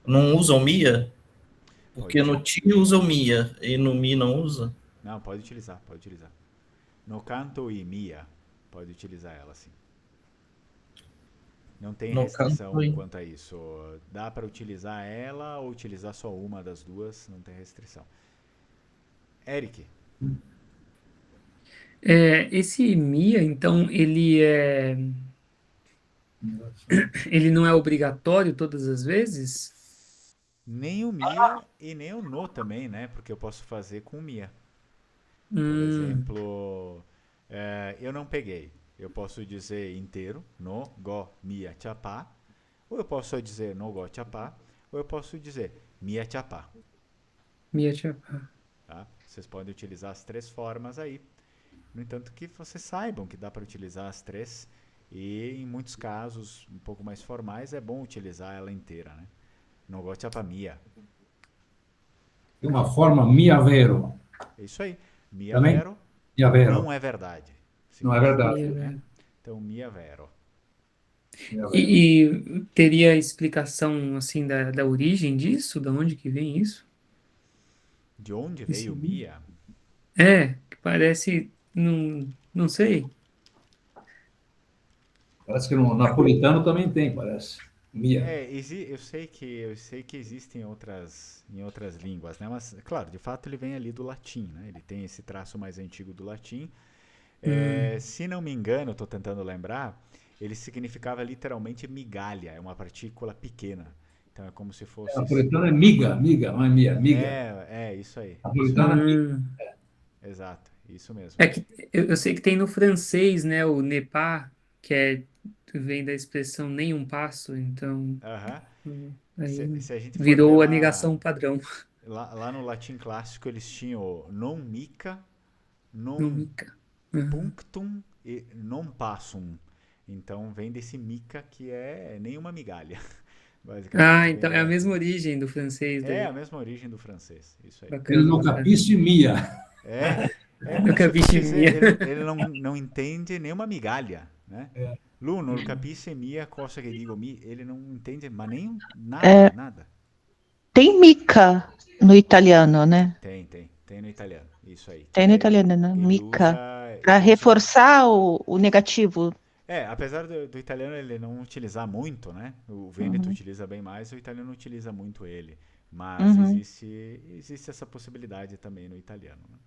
Não usa o mia? Porque no ti usa o mia e no mi não usa? Não, pode utilizar. No canto e mia, pode utilizar ela, sim. Não tem restrição quanto a isso. Dá para utilizar ela ou utilizar só uma das duas, não tem restrição. Eric. Esse mia, então, ele não é obrigatório todas as vezes? Nem o mia e nem o no também, né? Porque eu posso fazer com o mia. Por exemplo, eu não peguei. Eu posso dizer inteiro, no go mia chapá, ou eu posso só dizer no go chapá, ou eu posso dizer mia chapá. Mia chapá. Tá? Vocês podem utilizar as três formas aí. No entanto, que vocês saibam que dá para utilizar as três, e em muitos casos um pouco mais formais é bom utilizar ela inteira, né? No go chapá mia. Tem uma forma mia vero. É isso aí. Mia Também? vero, Mia vero. não é verdade. Não é verdade. Né? Então, mia vero. E teria explicação, assim, da origem disso? Da onde que vem isso? De onde veio mia? Que parece, não sei. Parece que no napolitano também tem, parece. Mia. Eu sei que existem em outras línguas, né? Mas, claro, de fato ele vem ali do latim, né? Ele tem esse traço mais antigo do latim. Se não me engano, estou tentando lembrar, ele significava literalmente migalha, é uma partícula pequena. Então é como se fosse... Napolitano é miga, não é mia, miga. Isso aí. Napolitano é miga. Exato, isso mesmo. Que eu sei que tem no francês, né, o ne pas, que vem da expressão nenhum passo, então... Aí se a gente virou a negação padrão. Lá no latim clássico eles tinham o non mica, non mica. Punctum e non passum. Então vem desse mica que é nenhuma migalha. Então é a mesma origem do francês. É a mesma origem do francês. Isso aí. Ele não capisce mia. Não capisce mia. Ele não entende nenhuma migalha, né? Lu, non capisce mia cosa che dico mi. Ele não entende, mas nem nada. Tem mica no italiano, né? Tem no italiano. Isso aí. Tem no italiano, né? Mica. Para reforçar o negativo. Apesar do italiano ele não utilizar muito, né? O Vêneto utiliza bem mais, o italiano utiliza muito ele. Mas existe essa possibilidade também no italiano, né?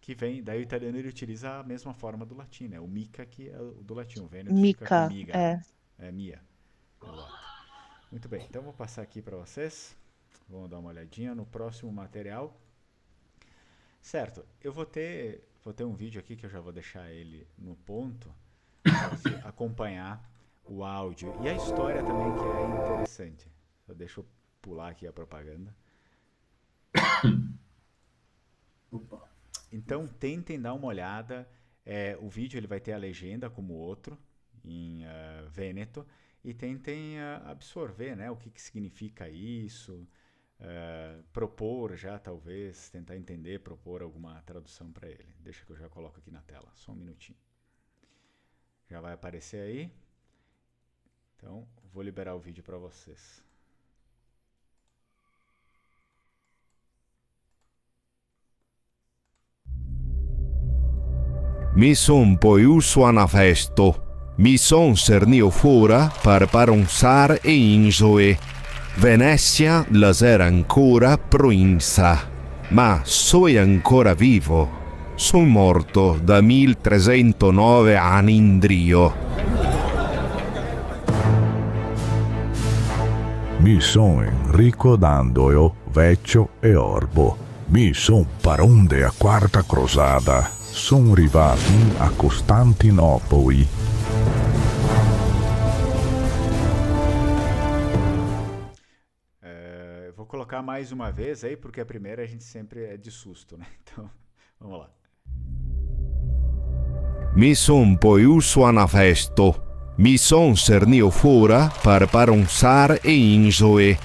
Que vem, daí o italiano ele utiliza a mesma forma do latim, né? O mica que é o do latim, o Vêneto fica com miga. É mia. Exato. Muito bem, então vou passar aqui para vocês. Vamos dar uma olhadinha no próximo material. Certo, eu vou ter um vídeo aqui que eu já vou deixar ele no ponto para você acompanhar o áudio e a história também, que é interessante. Só deixa eu pular aqui a propaganda. Então tentem dar uma olhada. O vídeo ele vai ter a legenda como o outro em Vêneto, e tentem absorver, né, o que significa isso. Propor já, talvez, tentar entender, propor alguma tradução para ele. Deixa que eu já coloco aqui na tela, só um minutinho. Já vai aparecer aí. Então, vou liberar o vídeo para vocês. Mi son poi usuana festo. Mi son cernio fora per paronsar e injoe. Venezia la era ancora provincia, ma soy ancora vivo. Sono morto da 1309 anni in Drio. Mi son Enrico Dandolo, vecchio e orbo. Mi son paronde a quarta cruzada. Son arrivati a Costantinopoli. Eu vou colocar mais uma vez aí, porque a primeira a gente sempre é de susto, né? Então, vamos lá. Mi son poiuso anafesto. Mi son cernio fora per paronsar e injoe.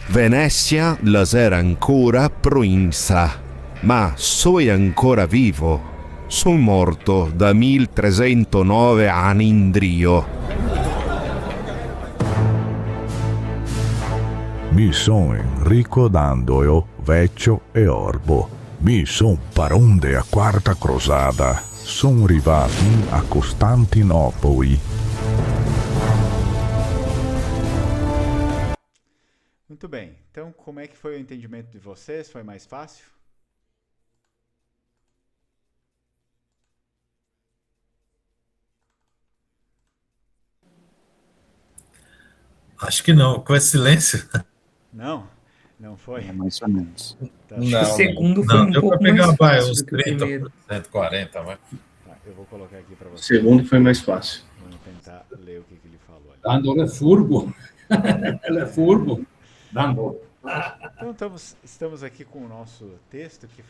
Venezia laser ancora proinsa. Ma soy ancora vivo. Son morto da 1309 anni in Drio. Mi son Enrico Dandolo, vecchio e orbo. Mi son paronde a quarta cruzada. Son arrivati a Costantinopoli. Muito bem. Então, como é que foi o entendimento de vocês? Foi mais fácil? Acho que não, com esse silêncio. Não? Não foi? Mais ou menos. Tá. Acho que o segundo foi Não, deu pouco para pegar mais vai, fácil uns do que o primeiro. 30%, 40%, vai. Tá, eu vou colocar aqui para O vocês. segundo foi mais fácil. Vamos tentar ler o que ele falou ali. Dandolo é furbo. Ele é furbo. Dandolo. Então estamos aqui com o nosso texto que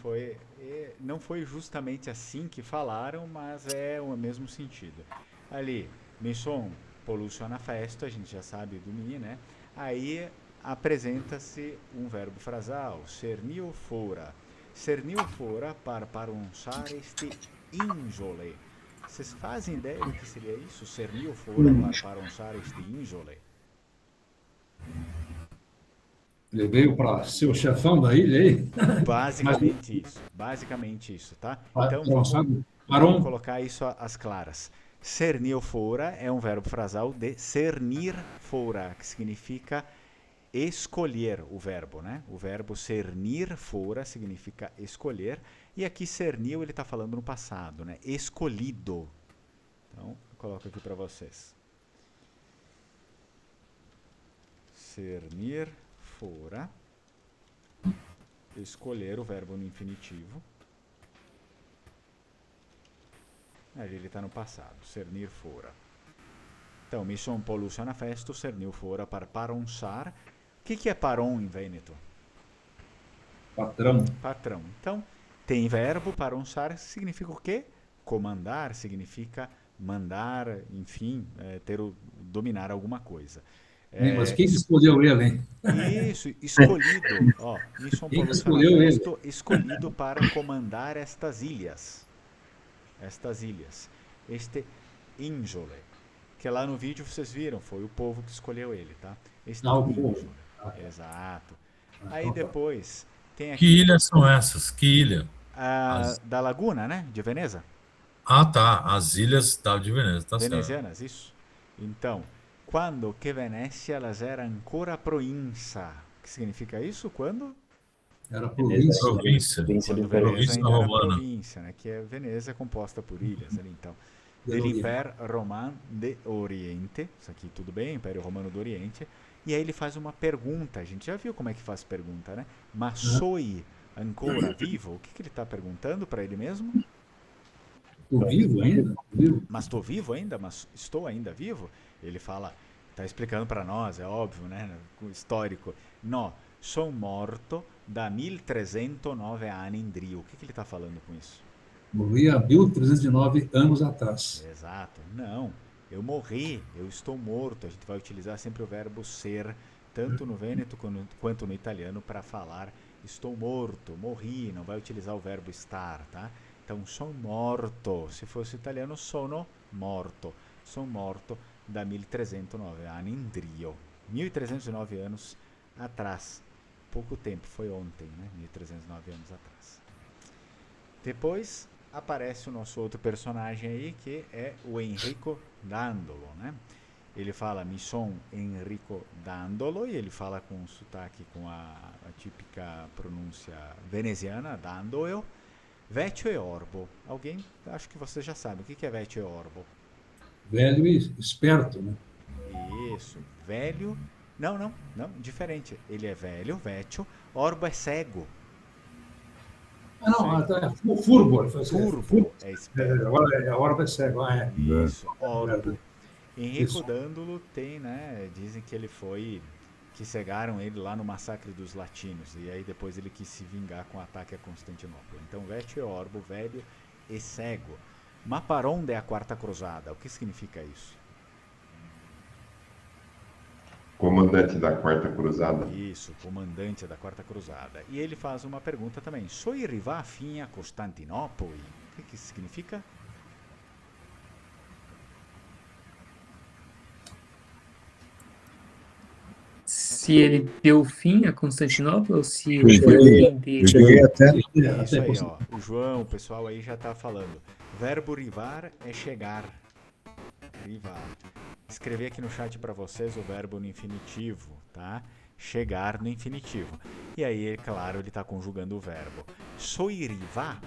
não foi justamente assim que falaram, mas é o mesmo sentido. Ali, mi son polusio anafesto, a gente já sabe do mi, né? Aí apresenta-se um verbo frasal, cernio fora. Cernio fora para paronsare este injole. Vocês fazem ideia do que seria isso? Cernio fora para paronsare este injole? Ele veio para ser o chefão da ilha aí? Basicamente isso, tá? Ah, Então vamos colocar isso às claras. Cernir fora é um verbo frasal de cernir fora, que significa escolher o verbo, né? O verbo cernir fora significa escolher, e aqui cernil ele está falando no passado, né? Escolhido. Então, eu coloco aqui para vocês. Cernir fora, escolher o verbo no infinitivo. Ali ele está no passado, cernir fora. Então, mi son polusio anafesto, cernil fora para paronsar. O que é paron em Vêneto? Patrão. Patrão. Então, tem verbo, paronsar significa o quê? Comandar, significa mandar, enfim, dominar alguma coisa. Mas quem escolheu ele, hein? Isso, escolhido. Ó, mi son Quem polusio escolheu anafesto, escolhido para comandar estas ilhas. Este Injole, que lá no vídeo vocês viram, foi o povo que escolheu ele, tá? Este Injole. Exato. Aí depois tem aqui... Que ilhas são essas? Que ilha? Da Laguna, né? De Veneza. Ah, tá. As ilhas de Veneza, tá certo. Venezianas, isso. Então, quando que Venezia las era ancora provincia. O que significa isso? Quando? Era província. Província do Veneza ainda era romana. província, né? Que é Veneza composta por ilhas ali, então. Dell'Império Romano de Oriente, isso aqui tudo bem, Império Romano do Oriente. E aí ele faz uma pergunta, a gente já viu como é que faz pergunta, né? Mas soi ancora vivo? O que ele está perguntando para ele mesmo? Estou vivo ainda? Mas estou vivo ainda? Mas estou ainda vivo? Ele fala, está explicando para nós, é óbvio, né? Histórico. No, son morto da 1309 anni in Drio. O que ele está falando com isso? Morri há 1309 anos atrás. Exato. Não, eu morri, eu estou morto. A gente vai utilizar sempre o verbo ser, tanto no Vêneto quanto no italiano, para falar estou morto, morri. Não vai utilizar o verbo estar, tá? Então, son morto. Se fosse italiano, sono morto. Son morto da 1309 anni in Drio. 1309 anos atrás. Pouco tempo, foi ontem, né? 1309 anos atrás. Depois aparece o nosso outro personagem aí, que é o Enrico Dandolo, né? Ele fala mi son Enrico Dandolo, e ele fala com sotaque, com a típica pronúncia veneziana, Dandolo. Vecchio e orbo. Alguém, acho que você já sabe, o que é vecchio e orbo? Velho e esperto, né? Isso, velho Não, diferente. Ele é velho, vecchio, orbo é cego. Furbo. Furbo é esperto. Agora a orba é cego. Isso, orbo. Henrico Dândolo tem, né? Dizem que ele foi. Que cegaram ele lá no massacre dos latinos. E aí depois ele quis se vingar com o ataque a Constantinopla. Então, vecchio é orbo, velho e cego. Ma par onde é a quarta cruzada? O que significa isso? Comandante da Quarta Cruzada. Isso, comandante da Quarta Cruzada. E ele faz uma pergunta também. Soi arrivà fino a Costantinopoli? O que isso significa? Se ele deu fim a Constantinopla ou se Eu ele cheguei até. Isso aí, ó. O João, o pessoal aí já tá falando. Verbo rivar é chegar. Rivar. Escrevi aqui no chat para vocês o verbo no infinitivo, tá? Chegar no infinitivo. E aí, claro, ele está conjugando o verbo. Soi arrivà,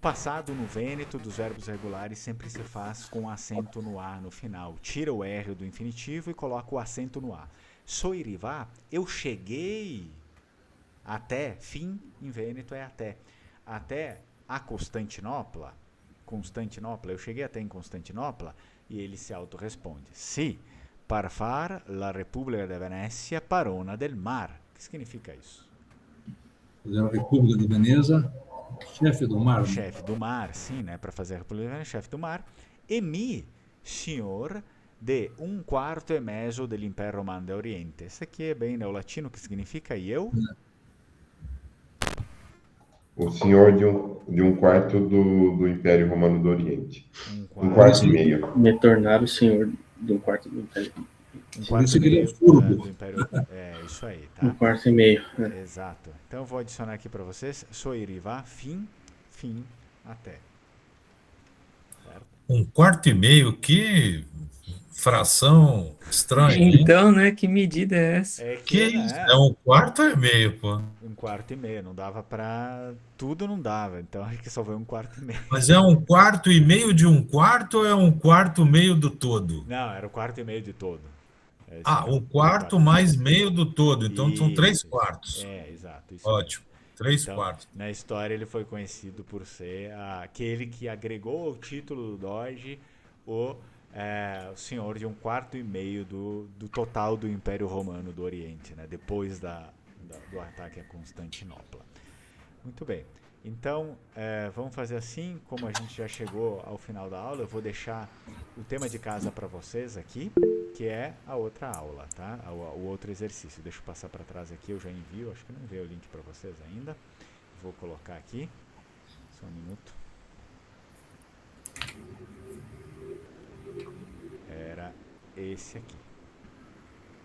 passado no vêneto dos verbos regulares sempre se faz com acento no A no final. Tira o R do infinitivo e coloca o acento no A. Soi arrivà, eu cheguei até, fim em vêneto é até a Constantinopla. Constantinopla, eu cheguei até em Constantinopla. E ele se autorresponde. Sì, par far la Repubblica de Venezia parona del mar. O que significa isso? A República de Veneza, chefe do mar. Chefe do mar, sim, né? Para fazer a República de Venezia, chefe do mar. E mi, senhor de 1/4 dell'Impero Romano de Oriente. Esse aqui é bem neolatino, que significa e eu? O senhor de um quarto do Império Romano do Oriente. Um quarto e meio. Me tornar o senhor de um quarto do Império. Um quarto e meio do Império. É, isso aí, tá? 1 quarto e meio. Exato. Então eu vou adicionar aqui para vocês. Soi arrivà, fim, até. Certo? 1/4, que fração estranha. Então, né? Que medida é essa? Que isso? É 1/4, pô. 1/4, não dava pra... Tudo não dava, então aqui só foi 1/4. Mas é 1/4 de 1/4 ou é 1/4 do todo? Não, era o 1/4 de todo. 1/4 mais meio do todo, então são 3/4. É, exato. Isso ótimo, 3/4. Então, na história ele foi conhecido por ser aquele que agregou ao título do Doge o senhor de 1/4 do total do Império Romano do Oriente, né? Depois do ataque a Constantinopla. Muito bem. Então, vamos fazer assim, como a gente já chegou ao final da aula, eu vou deixar o tema de casa para vocês aqui, que é a outra aula, tá? O outro exercício. Deixa eu passar para trás aqui, eu já envio, acho que não enviei o link para vocês ainda. Vou colocar aqui, só um minuto. Era esse aqui.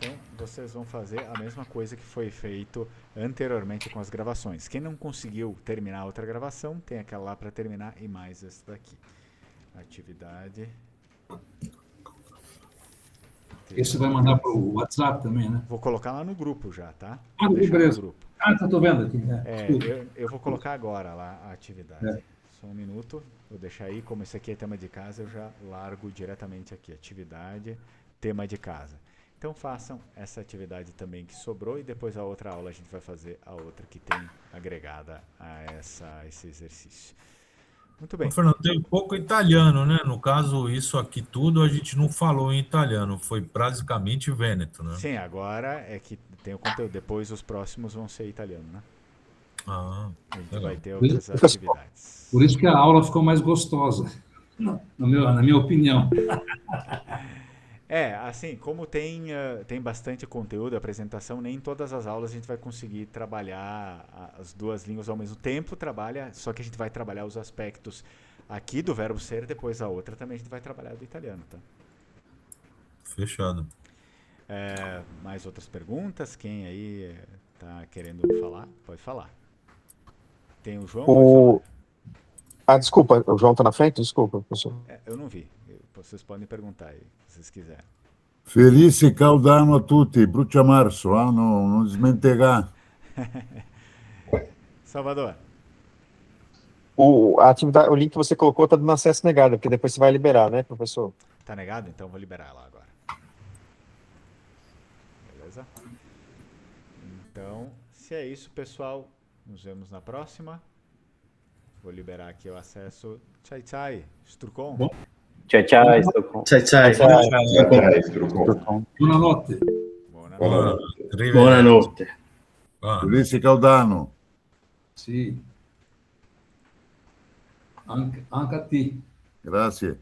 Então, vocês vão fazer a mesma coisa que foi feito anteriormente com as gravações. Quem não conseguiu terminar a outra gravação, tem aquela lá para terminar e mais essa daqui. Atividade. Esse vai mandar para o WhatsApp também, né? Vou colocar lá no grupo já, tá? Beleza. No grupo. Tô vendo aqui. Eu vou colocar agora lá a atividade. Só um minuto, vou deixar aí, como esse aqui é tema de casa, eu já largo diretamente aqui. Atividade, tema de casa. Então façam essa atividade também que sobrou e depois a outra aula a gente vai fazer a outra que tem agregada a esse exercício. Muito bem. Fernando, tem um pouco italiano, né? No caso, isso aqui tudo a gente não falou em italiano, foi basicamente vêneto, né? Sim, agora é que tem o conteúdo, depois os próximos vão ser italiano, né? A gente vai ter outras atividades. Por isso que a aula ficou mais gostosa, na minha opinião. Assim, como tem bastante conteúdo, apresentação, nem todas as aulas a gente vai conseguir trabalhar as duas línguas ao mesmo tempo, só que a gente vai trabalhar os aspectos aqui do verbo ser, depois a outra também a gente vai trabalhar do italiano, tá? Fechado. Mais outras perguntas? Quem aí tá querendo falar? Pode falar. Tem o João? Desculpa, o João tá na frente? Desculpa, professor. Eu não vi. Vocês podem perguntar aí, se vocês quiserem. Felice Caudano a tutti, brucia marzo, não desmentegar. Salvador. O link que você colocou tá dando acesso negado, porque depois você vai liberar, né, professor? Tá negado? Então vou liberar lá agora. Beleza? Então, se é isso, pessoal, nos vemos na próxima. Vou liberar aqui o acesso. Tchai, tchai, Strucon. Tchau, tchau, Strucon. Tchau, tchau. Strucon. Buonanotte. Buonanotte. Ulisse Caldano. Sì. Anche a te. Grazie.